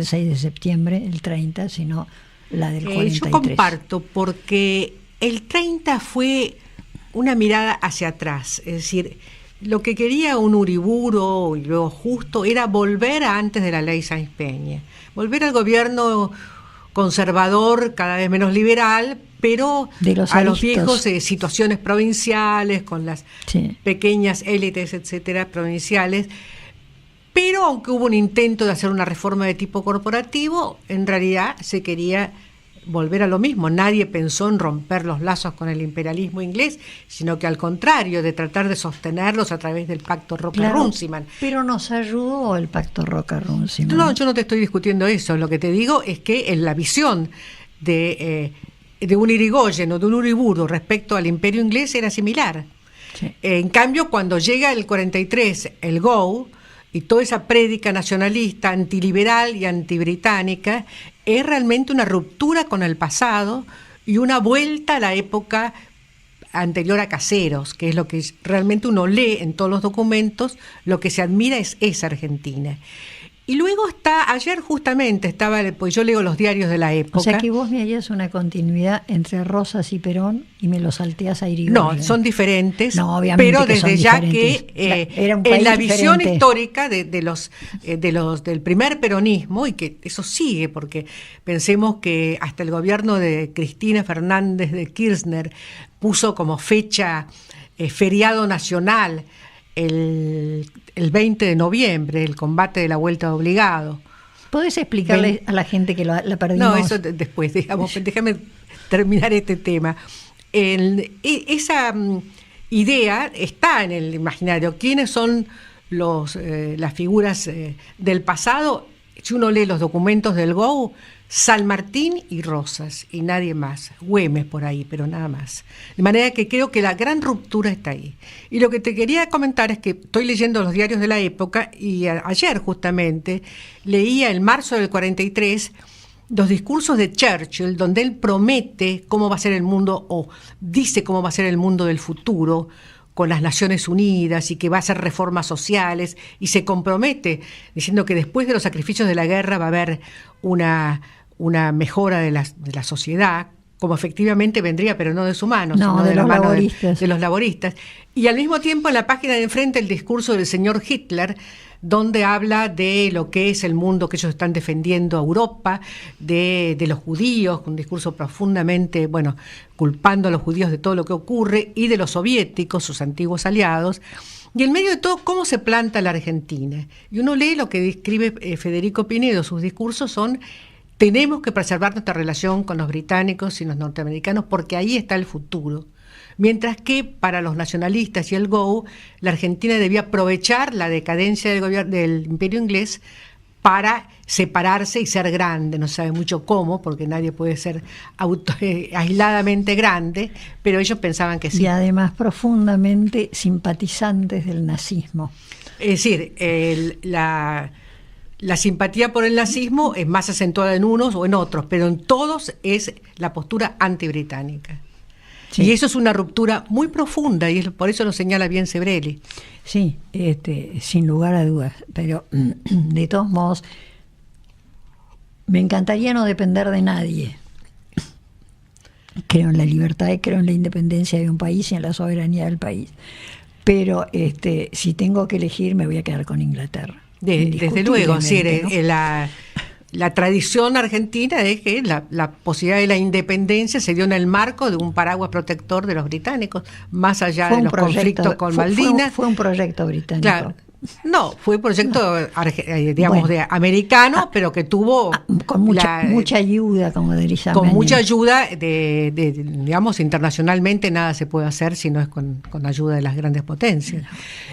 6 de septiembre, el 30, sino la del 43. Yo comparto, porque el 30 fue una mirada hacia atrás. Es decir, lo que quería un Uriburu y luego Justo era volver a antes de la ley Sáenz Peña. Volver al gobierno conservador, cada vez menos liberal, pero de los a los aristos. viejos situaciones provinciales, con las pequeñas élites, etcétera, provinciales. Pero aunque hubo un intento de hacer una reforma de tipo corporativo, en realidad se quería volver a lo mismo. Nadie pensó en romper los lazos con el imperialismo inglés, sino que al contrario, de tratar de sostenerlos a través del Pacto Roca-Runciman. Pero nos ayudó el Pacto Roca-Runciman. No, yo no te estoy discutiendo eso. Lo que te digo es que en la visión de un Irigoyen o de un Uriburu respecto al imperio inglés era similar. Sí. En cambio, cuando llega el 43, el GO, y toda esa prédica nacionalista, antiliberal y antibritánica, es realmente una ruptura con el pasado y una vuelta a la época anterior a Caseros, que es lo que realmente uno lee en todos los documentos, lo que se admira es esa Argentina. Y luego ayer justamente estaba, pues yo leo los diarios de la época. O sea que vos me hallas una continuidad entre Rosas y Perón y me lo salteas a Irigoyen. No, son diferentes, no, obviamente, pero que desde ya que en la visión diferente. histórica del primer peronismo, y que eso sigue, porque pensemos que hasta el gobierno de Cristina Fernández de Kirchner puso como fecha feriado nacional el 20 de noviembre, el combate de la Vuelta Obligado. ¿Podés explicarle a la gente que la perdimos? No, eso después, déjame terminar este tema. Esa idea está en el imaginario. ¿Quiénes son las figuras del pasado? Si uno lee los documentos del GO, San Martín y Rosas, y nadie más. Güemes por ahí, pero nada más. De manera que creo que la gran ruptura está ahí. Y lo que te quería comentar es que estoy leyendo los diarios de la época, y ayer justamente leía en marzo del 43 los discursos de Churchill, donde él promete cómo va a ser el mundo, o dice cómo va a ser el mundo del futuro, con las Naciones Unidas, y que va a hacer reformas sociales, y se compromete diciendo que después de los sacrificios de la guerra va a haber una mejora de la sociedad, como efectivamente vendría, pero no de su mano, sino de la mano de los laboristas. Y al mismo tiempo, en la página de enfrente, el discurso del señor Hitler, donde habla de lo que es el mundo que ellos están defendiendo a Europa, de los judíos, un discurso profundamente, culpando a los judíos de todo lo que ocurre, y de los soviéticos, sus antiguos aliados. Y en medio de todo, ¿cómo se planta la Argentina? Y uno lee lo que describe Federico Pinedo, sus discursos son: tenemos que preservar nuestra relación con los británicos y los norteamericanos porque ahí está el futuro. Mientras que para los nacionalistas y el GO, la Argentina debía aprovechar la decadencia del imperio inglés para separarse y ser grande. No se sabe mucho cómo, porque nadie puede ser aisladamente grande, pero ellos pensaban que sí. Y además profundamente simpatizantes del nazismo. Es decir, la simpatía por el nazismo es más acentuada en unos o en otros, pero en todos es la postura antibritánica. Sí. Y eso es una ruptura muy profunda, y por eso lo señala bien Sebrelli. Sí, sin lugar a dudas, pero de todos modos me encantaría no depender de nadie. Creo en la libertad y creo en la independencia de un país y en la soberanía del país, pero si tengo que elegir me voy a quedar con Inglaterra. Desde luego, sí, ¿no? La tradición argentina es que la posibilidad de la independencia se dio en el marco de un paraguas protector de los británicos, más allá de los conflictos con Malvinas. Fue un proyecto británico. Claro. No, fue un proyecto, americano, pero que tuvo con mucha ayuda, como diría. Con mucha ayuda internacionalmente nada se puede hacer si no es con ayuda de las grandes potencias.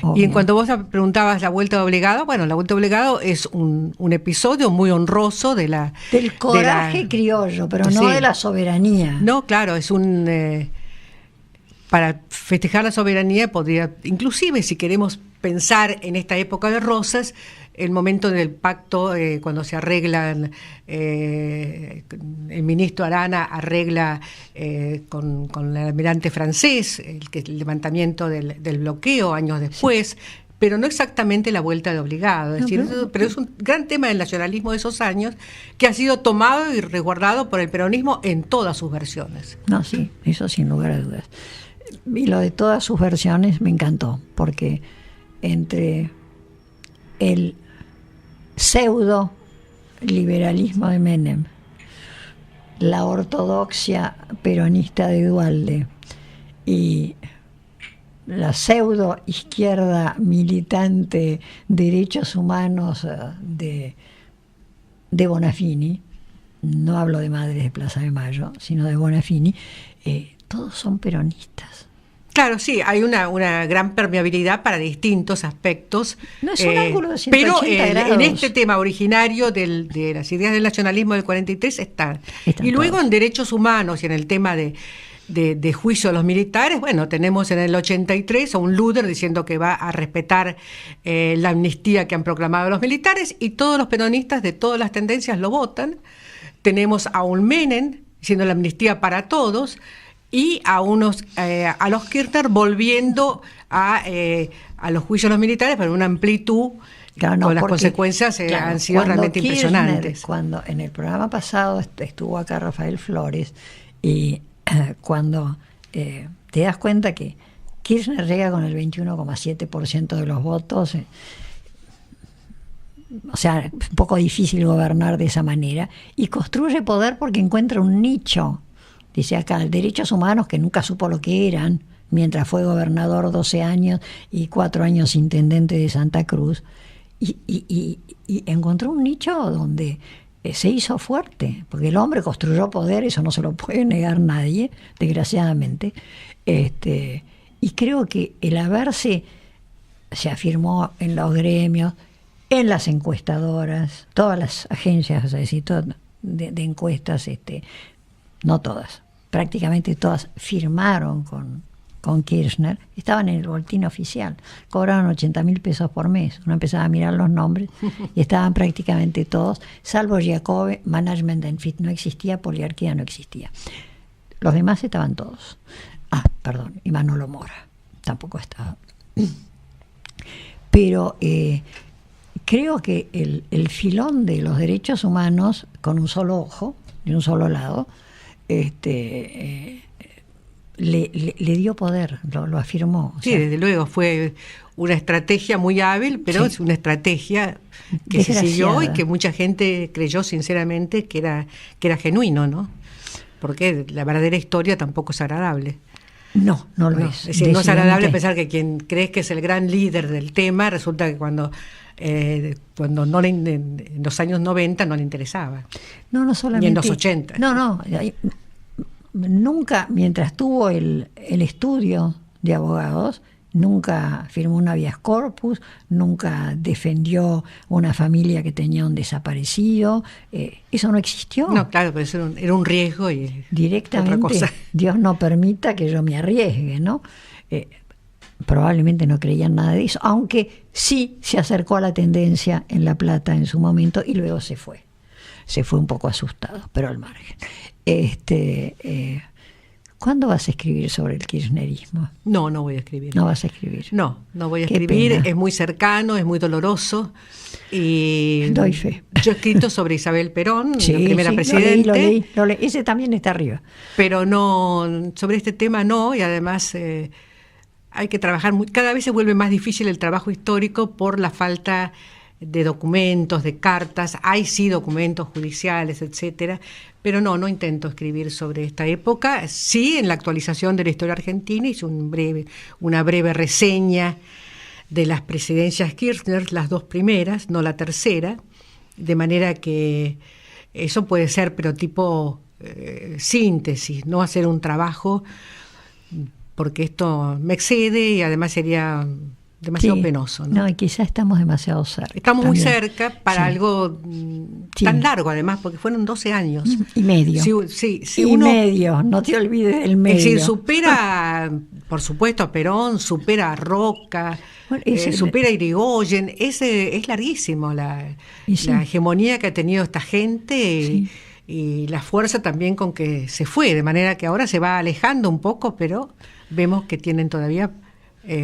Obvio. Y en cuanto vos preguntabas la Vuelta Obligado, la Vuelta Obligado es un episodio muy honroso del coraje criollo, pero no de la soberanía. No, claro, es para festejar la soberanía podría, inclusive si queremos pensar en esta época de Rosas, el momento del pacto, cuando se arreglan, el ministro Arana arregla con el almirante francés el levantamiento del bloqueo años después, sí. Pero no exactamente la vuelta de obligado. Es decir, pero es un gran tema del nacionalismo de esos años que ha sido tomado y resguardado por el peronismo en todas sus versiones. No, sí, eso sin lugar a dudas. Y lo de todas sus versiones me encantó, porque entre el pseudo liberalismo de Menem la ortodoxia peronista de Duhalde y la pseudo izquierda militante derechos humanos de Bonafini, no hablo de Madres de Plaza de Mayo, sino de Bonafini, todos son peronistas. Claro, sí, hay una gran permeabilidad para distintos aspectos. No es un ángulo de 180 pero grados. En este tema originario de las ideas del nacionalismo del 43 están. Y luego todos. En derechos humanos y en el tema de juicio a los militares, bueno, tenemos en el 83 a un Luder diciendo que va a respetar la amnistía que han proclamado los militares, y todos los peronistas de todas las tendencias lo votan. Tenemos a un Menem diciendo la amnistía para todos, y a los Kirchner volviendo a los juicios a los militares, pero una amplitud, claro, con las consecuencias han sido realmente Kirchner, impresionantes. Cuando en el programa pasado estuvo acá Rafael Flores, y cuando te das cuenta que Kirchner llega con el 21,7% de los votos, o sea, es un poco difícil gobernar de esa manera, y construye poder porque encuentra un nicho. Dice acá, derechos humanos, que nunca supo lo que eran, mientras fue gobernador 12 años y 4 años intendente de Santa Cruz, y encontró un nicho donde se hizo fuerte, porque el hombre construyó poder, eso no se lo puede negar nadie, desgraciadamente, y creo que el haberse, se afirmó en los gremios, en las encuestadoras, todas las agencias, es decir, de encuestas, no todas, prácticamente todas firmaron con Kirchner, estaban en el boletín oficial, cobraban 80.000 pesos por mes. Uno empezaba a mirar los nombres y estaban prácticamente todos, salvo Giacobbe. Management and Fit no existía, Poliarquía no existía. Los demás estaban todos. Perdón, y Manolo Mora tampoco estaba. Pero creo que el filón de los derechos humanos, con un solo ojo, de un solo lado, le dio poder, lo afirmó. Sí, desde luego, fue una estrategia muy hábil, pero es una estrategia que se siguió y que mucha gente creyó sinceramente que era genuino, ¿no? Porque la verdadera historia tampoco es agradable. No lo es. Es decir, no es agradable pensar que quien crees que es el gran líder del tema, resulta que cuando no en los años 90 no le interesaba. No solamente. Ni en los 80. Nunca, mientras tuvo el estudio de abogados, nunca firmó un habeas corpus, nunca defendió una familia que tenía un desaparecido. Eso no existió. No, claro, pero eso era un riesgo y directamente otra cosa. Dios no permita que yo me arriesgue, ¿no? Probablemente no creían nada de eso, aunque sí se acercó a la tendencia en La Plata en su momento y luego se fue un poco asustado, pero al margen. ¿Cuándo vas a escribir sobre el kirchnerismo? No voy a escribir. ¿No vas a escribir? No voy a Qué escribir. pena. Es muy cercano, es muy doloroso. Y doy fe. Yo he escrito sobre Isabel Perón, sí, la primera presidente. Lo leí. Ese también está arriba. Pero no, sobre este tema no, y además hay que trabajar cada vez se vuelve más difícil el trabajo histórico por la falta de documentos, de cartas. Hay sí documentos judiciales, etcétera, pero no intento escribir sobre esta época. Sí, en la actualización de la historia argentina hice una breve reseña de las presidencias Kirchner, las 2 primeras, no la tercera, de manera que eso puede ser, pero tipo síntesis, no hacer un trabajo, porque esto me excede y además sería demasiado penoso, ¿no? Y quizá estamos demasiado cerca. Estamos también. muy cerca para algo tan largo, además, porque fueron 12 años. Y medio. Si y uno, medio, no te olvides del medio. Es decir, supera, por supuesto, a Perón, supera a Roca, supera a Irigoyen. Es larguísimo la hegemonía que ha tenido esta gente y la fuerza también con que se fue, de manera que ahora se va alejando un poco, pero vemos que tienen todavía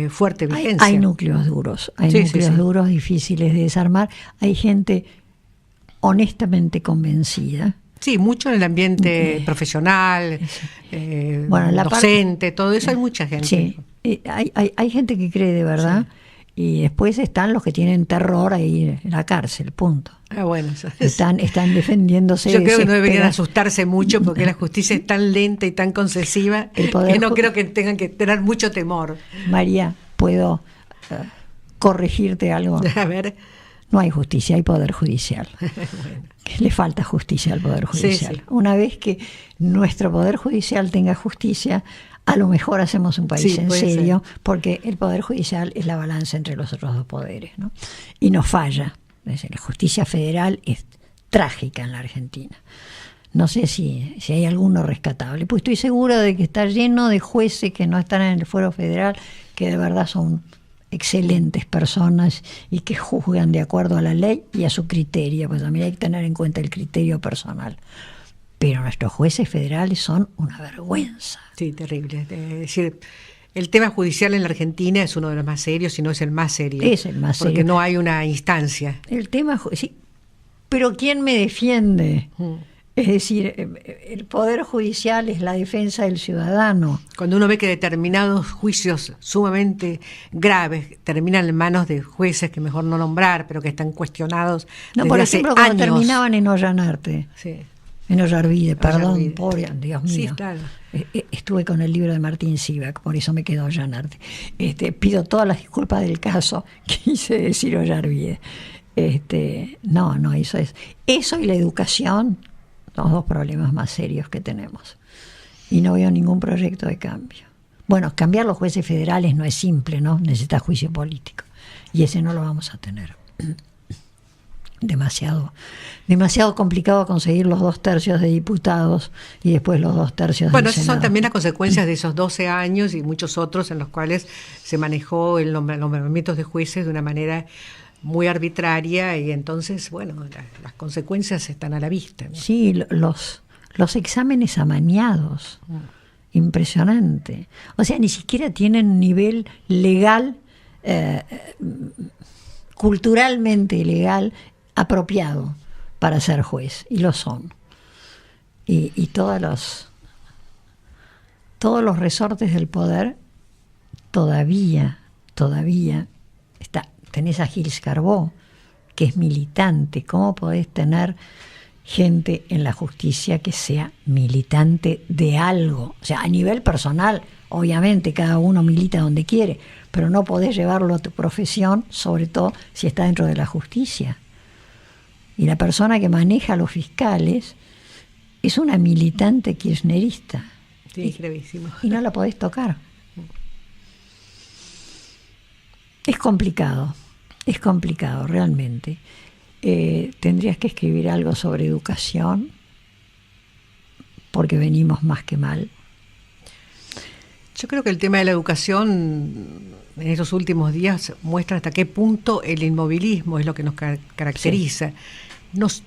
fuerte vigencia. Hay núcleos duros, duros, difíciles de desarmar. Hay gente honestamente convencida. Sí, mucho en el ambiente profesional, docente, todo eso, hay mucha gente. Sí, hay gente que cree de verdad Y después están los que tienen terror ahí en la cárcel, punto. Bueno, están defendiéndose. Yo creo que no deberían asustarse mucho porque la justicia es tan lenta y tan concesiva que no creo que tengan que tener mucho temor. María, ¿puedo corregirte algo? A ver. No hay justicia, hay poder judicial. Bueno. Le falta justicia al poder judicial. Sí, sí. Una vez que nuestro poder judicial tenga justicia, a lo mejor hacemos un país en serio, porque el poder judicial es la balanza entre los otros dos poderes, ¿no? Y nos falla. La justicia federal es trágica en la Argentina. No sé si hay alguno rescatable, pues estoy segura de que está lleno de jueces que no están en el fuero federal, que de verdad son excelentes personas y que juzgan de acuerdo a la ley y a su criterio, pues también hay que tener en cuenta el criterio personal. Pero nuestros jueces federales son una vergüenza. Sí, terrible. Es decir, el tema judicial en la Argentina es uno de los más serios, si no es el más serio. Es el más serio. Porque no hay una instancia. El tema, sí, pero ¿quién me defiende? Es decir, el poder judicial es la defensa del ciudadano. Cuando uno ve que determinados juicios sumamente graves terminan en manos de jueces que mejor no nombrar, pero que están cuestionados desde por hace ejemplo, años. Cuando terminaban en Ollanarte. Sí. En Ollarvide, perdón, pobre, Dios mío. Sí, claro. Estuve con el libro de Martín Sivak, por eso me quedó Ollanarte. Pido todas las disculpas del caso, quise decir Ollarvide. No, eso es. Eso y la educación, los dos problemas más serios que tenemos. Y no veo ningún proyecto de cambio. Bueno, cambiar los jueces federales no es simple, ¿no? Necesita juicio político. Y ese no lo vamos a tener. Demasiado complicado conseguir los 2/3 de diputados y después los 2/3 del Bueno, esas Senado. son también las consecuencias de esos 12 años y muchos otros en los cuales se manejó los nombramientos de jueces de una manera muy arbitraria y entonces, bueno, las consecuencias están a la vista, ¿no? Sí, los exámenes amañados, impresionante. O sea, ni siquiera tienen nivel legal, culturalmente legal, apropiado para ser juez, y lo son. Y todos los resortes del poder todavía tenés a Gilles Carbó, que es militante. ¿Cómo podés tener gente en la justicia que sea militante de algo? O sea, a nivel personal, obviamente cada uno milita donde quiere, pero no podés llevarlo a tu profesión, sobre todo si está dentro de la justicia. Y la persona que maneja a los fiscales es una militante kirchnerista. Sí, gravísimo. Y no la podés tocar. Es complicado realmente. Tendrías que escribir algo sobre educación, porque venimos más que mal. Yo creo que el tema de la educación en estos últimos días muestra hasta qué punto el inmovilismo es lo que nos caracteriza. Sí.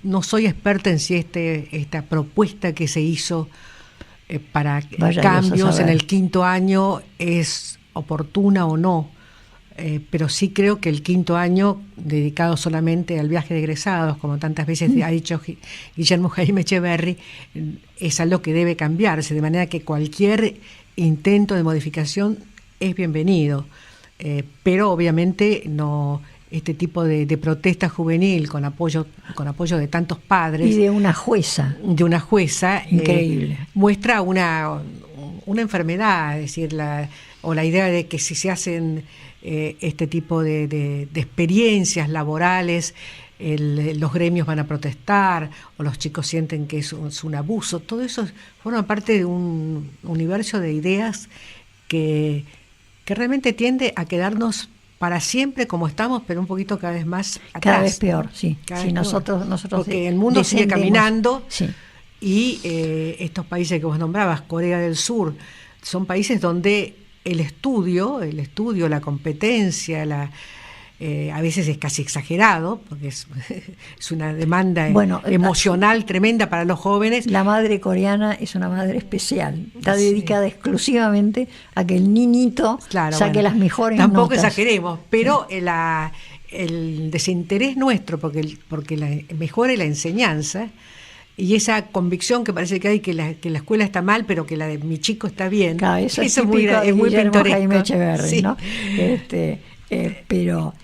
No soy experta en si esta propuesta que se hizo para cambios en el 5º año es oportuna o no, pero sí creo que el 5º año dedicado solamente al viaje de egresados, como tantas veces ha dicho Guillermo Jaime Echeverry, es algo que debe cambiarse, de manera que cualquier intento de modificación es bienvenido, pero obviamente no este tipo de protesta juvenil con apoyo de tantos padres y de una jueza increíble, muestra una enfermedad, es decir, la idea de que si se hacen este tipo de experiencias laborales, los gremios van a protestar o los chicos sienten que es un abuso. Todo eso forma parte de un universo de ideas que realmente tiende a quedarnos para siempre como estamos, pero un poquito cada vez más atrás. Cada vez peor, sí. Sí, nosotros porque el mundo sigue caminando, sí. Y estos países que vos nombrabas, Corea del Sur, son países donde el estudio, la competencia, a veces es casi exagerado, porque es una demanda emocional tremenda para los jóvenes. La madre coreana es una madre especial, está dedicada exclusivamente a que el niñito saque las mejores notas. Tampoco exageremos, pero el desinterés nuestro, porque mejore la enseñanza, y esa convicción que parece que hay que la escuela está mal, pero que la de mi chico está bien. Claro, eso es muy pintoresco. Jaime Echeverry, sí. ¿No? Pero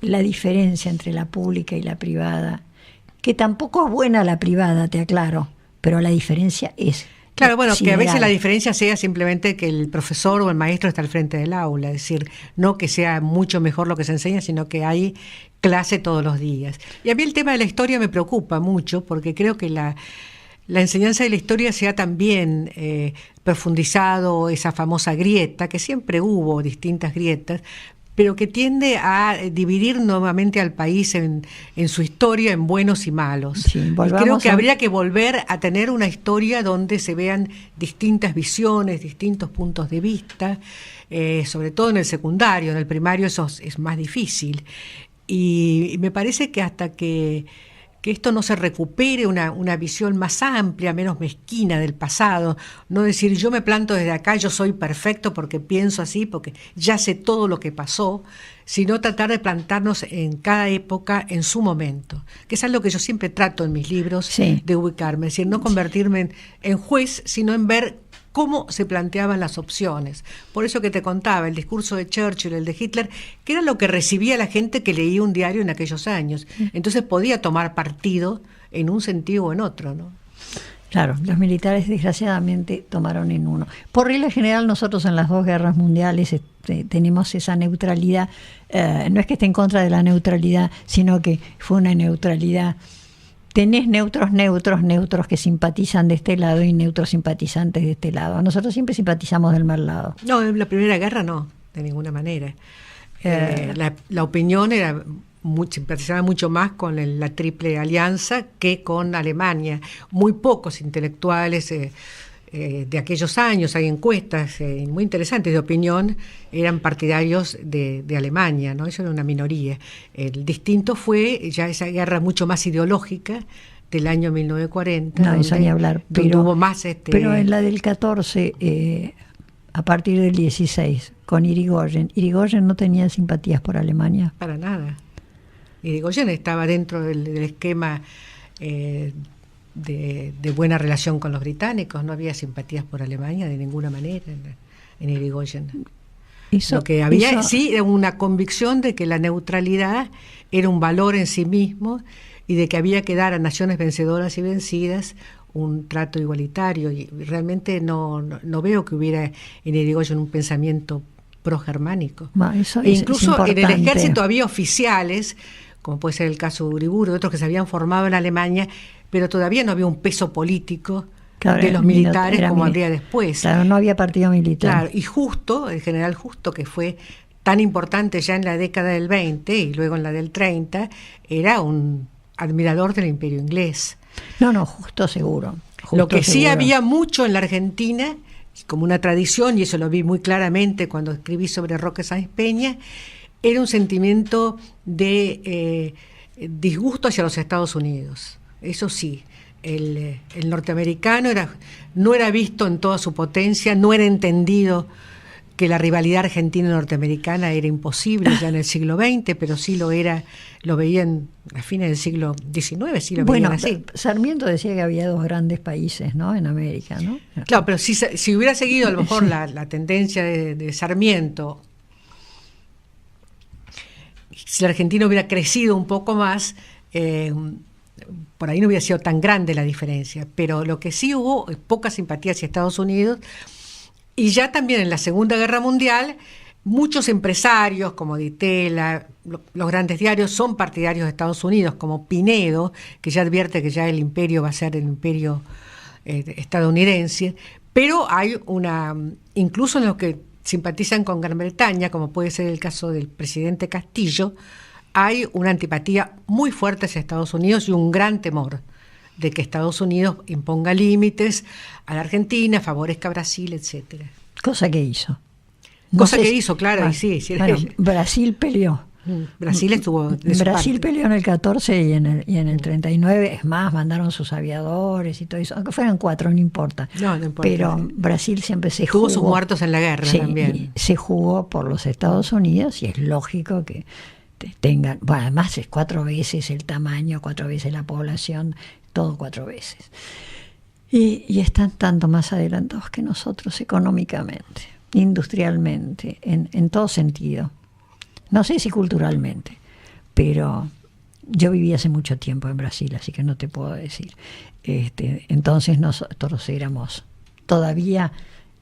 la diferencia entre la pública y la privada, que tampoco es buena la privada, te aclaro, pero la diferencia es... Claro, bueno, sideral. que a veces la diferencia sea simplemente que el profesor o el maestro está al frente del aula, es decir, no que sea mucho mejor lo que se enseña, sino que hay clase todos los días. Y a mí el tema de la historia me preocupa mucho, porque creo que la enseñanza de la historia se ha también profundizado esa famosa grieta, que siempre hubo distintas grietas, pero que tiende a dividir nuevamente al país en su historia en buenos y malos. Sí, y creo que habría que volver a tener una historia donde se vean distintas visiones, distintos puntos de vista, sobre todo en el secundario. En el primario eso es más difícil. Y me parece que hasta que esto no se recupere una visión más amplia, menos mezquina del pasado, no decir yo me planto desde acá, yo soy perfecto porque pienso así, porque ya sé todo lo que pasó, sino tratar de plantarnos en cada época en su momento, que es algo que yo siempre trato en mis libros, sí, de ubicarme, es decir, no convertirme en juez, sino en ver cómo se planteaban las opciones. Por eso que te contaba, el discurso de Churchill, el de Hitler, que era lo que recibía la gente que leía un diario en aquellos años. Entonces podía tomar partido en un sentido o en otro, ¿no? Claro, los militares desgraciadamente tomaron en uno. Por regla general, nosotros en las dos guerras mundiales tenemos esa neutralidad. No es que esté en contra de la neutralidad, sino que fue una neutralidad. Tenés neutros que simpatizan de este lado y neutros simpatizantes de este lado. Nosotros siempre simpatizamos del mal lado. No, en la Primera Guerra no, de ninguna manera. La opinión era simpatizaba mucho más con la Triple Alianza que con Alemania. Muy pocos intelectuales de aquellos años, hay encuestas muy interesantes de opinión, eran partidarios de Alemania, ¿no? Eso era una minoría. El distinto fue ya esa guerra mucho más ideológica del año 1940. No, eso ni hablar. Pero hubo más pero en la del 14, a partir del 16, con Irigoyen no tenía simpatías por Alemania. Para nada. Irigoyen estaba dentro del esquema de buena relación con los británicos, no había simpatías por Alemania de ninguna manera en Irigoyen. Lo que había sí era una convicción de que la neutralidad era un valor en sí mismo y de que había que dar a naciones vencedoras y vencidas un trato igualitario, y realmente no veo que hubiera en Irigoyen un pensamiento progermánico. Incluso en el ejército había oficiales, como puede ser el caso de Uriburu, de otros que se habían formado en Alemania, pero todavía no había un peso político, claro, de los militares como habría después. Claro, no había partido militar. Claro, y Justo, el general Justo, que fue tan importante ya en la década del 20 y luego en la del 30, era un admirador del Imperio inglés. No, Justo seguro. Lo que sí había mucho en la Argentina, como una tradición, y eso lo vi muy claramente cuando escribí sobre Roque Sáenz Peña, era un sentimiento de disgusto hacia los Estados Unidos. Eso sí, el norteamericano no era visto en toda su potencia, no era entendido que la rivalidad argentina-norteamericana era imposible ya en el siglo XX, pero sí lo veían a fines del siglo XIX, sí lo veían así. Sarmiento decía que había dos grandes países, ¿no?, en América, ¿no? Claro, pero si hubiera seguido a lo mejor la tendencia de Sarmiento, si la Argentina hubiera crecido un poco más, por ahí no hubiera sido tan grande la diferencia, pero lo que sí hubo es poca simpatía hacia Estados Unidos. Y ya también en la Segunda Guerra Mundial, muchos empresarios como Di Tella, los grandes diarios, son partidarios de Estados Unidos, como Pinedo, que ya advierte que ya el imperio va a ser el imperio estadounidense, pero hay incluso en los que simpatizan con Gran Bretaña, como puede ser el caso del presidente Castillo, hay una antipatía muy fuerte hacia Estados Unidos y un gran temor de que Estados Unidos imponga límites a la Argentina, favorezca a Brasil, etcétera. Cosa que hizo. Claro, y sí. Bueno, Brasil peleó. Brasil estuvo de Brasil peleó en el 14 y en el 39, es más, mandaron sus aviadores y todo eso, aunque fueran 4, no importa. No importa. Pero Brasil siempre se jugó. Tuvo sus muertos en la guerra también. Se jugó por los Estados Unidos y es lógico que tengan, bueno, además es 4 veces el tamaño, 4 veces la población, todo 4 veces. Y están tanto más adelantados que nosotros económicamente, industrialmente, en todo sentido. No sé si culturalmente, pero yo viví hace mucho tiempo en Brasil, así que no te puedo decir. Entonces nosotros éramos todavía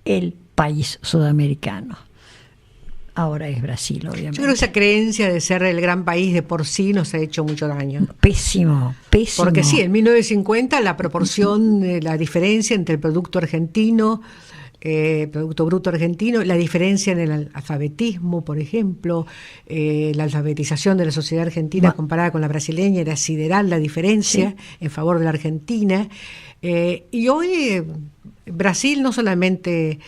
el país sudamericano. Ahora es Brasil, obviamente. Yo creo que esa creencia de ser el gran país de por sí nos ha hecho mucho daño. Pésimo. Porque sí, en 1950 la proporción, la diferencia entre el Producto Bruto Argentino, la diferencia en el alfabetismo, por ejemplo, la alfabetización de la sociedad argentina comparada con la brasileña, era sideral la diferencia en favor de la Argentina. Y hoy Brasil no solamente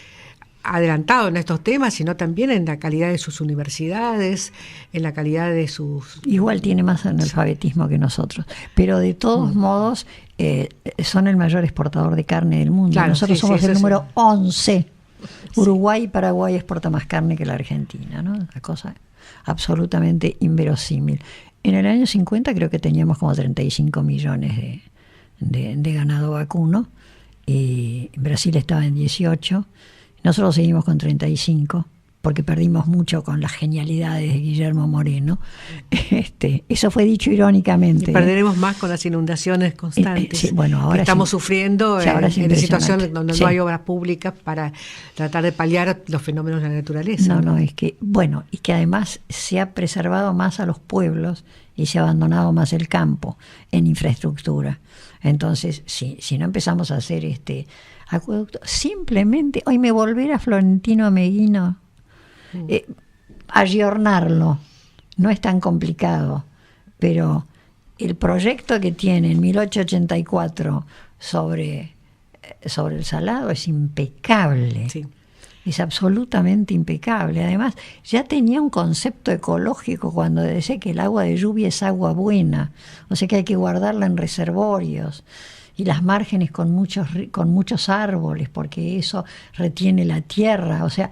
adelantado en estos temas, sino también en la calidad de sus universidades, en la calidad de sus... Igual tiene más analfabetismo que nosotros, pero de todos modos son el mayor exportador de carne del mundo. Claro, nosotros somos el número 11. Uruguay y Paraguay exporta más carne que la Argentina, ¿no? Una cosa absolutamente inverosímil. En el año 50 creo que teníamos como 35 millones de ganado vacuno, y Brasil estaba en 18. Nosotros seguimos con 35, porque perdimos mucho con las genialidades de Guillermo Moreno. Eso fue dicho irónicamente. Y perderemos más con las inundaciones constantes sí, bueno, ahora que estamos sufriendo en situaciones donde no hay obras públicas para tratar de paliar los fenómenos de la naturaleza. No, es que, bueno, y que además se ha preservado más a los pueblos y se ha abandonado más el campo en infraestructura. Entonces, si no empezamos a hacer acueducto, simplemente, hoy me volver a Florentino Meguino, ayornarlo, no es tan complicado, pero el proyecto que tiene en 1884 sobre el Salado es impecable. Sí. Es absolutamente impecable. Además, ya tenía un concepto ecológico cuando decía que el agua de lluvia es agua buena, o sea que hay que guardarla en reservorios y las márgenes con muchos árboles, porque eso retiene la tierra. O sea,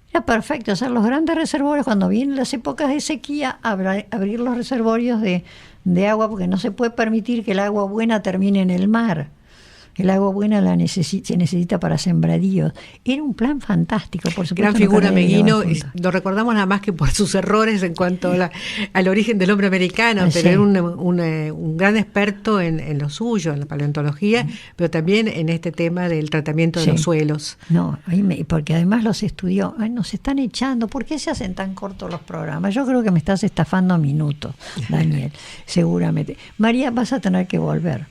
era perfecto hacer los grandes reservorios cuando vienen las épocas de sequía, abrir los reservorios de agua, porque no se puede permitir que el agua buena termine en el mar. El agua buena se necesita para sembradíos. Era un plan fantástico, por supuesto. Gran figura Meguino, lo recordamos nada más que por sus errores en cuanto al origen del hombre americano, pero era un gran experto en lo suyo, en la paleontología, pero también en este tema del tratamiento de los suelos. No, porque además los estudió. Nos están echando. ¿Por qué se hacen tan cortos los programas? Yo creo que me estás estafando minutos, Daniel, seguramente. María, vas a tener que volver.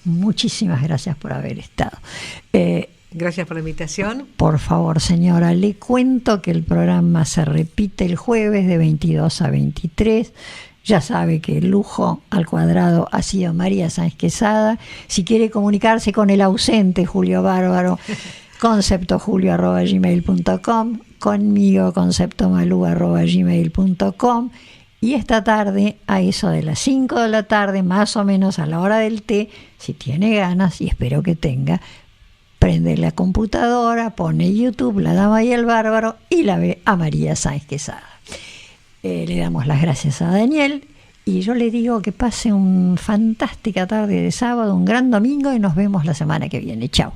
Muchísimas gracias por haber estado. Gracias por la invitación. Por favor, señora, le cuento que el programa se repite el jueves de 22 a 23. Ya sabe que el lujo al cuadrado ha sido María Sáenz Quesada. Si quiere comunicarse con el ausente Julio Bárbaro, conceptojulio@gmail.com, conmigo conceptomalú@gmail.com. Y esta tarde, a eso de las 5 de la tarde, más o menos a la hora del té, si tiene ganas, y espero que tenga, prende la computadora, pone YouTube, La Dama y el Bárbaro, y la ve a María Sáenz Quesada. Le damos las gracias a Daniel, y yo le digo que pase una fantástica tarde de sábado, un gran domingo, y nos vemos la semana que viene. Chao.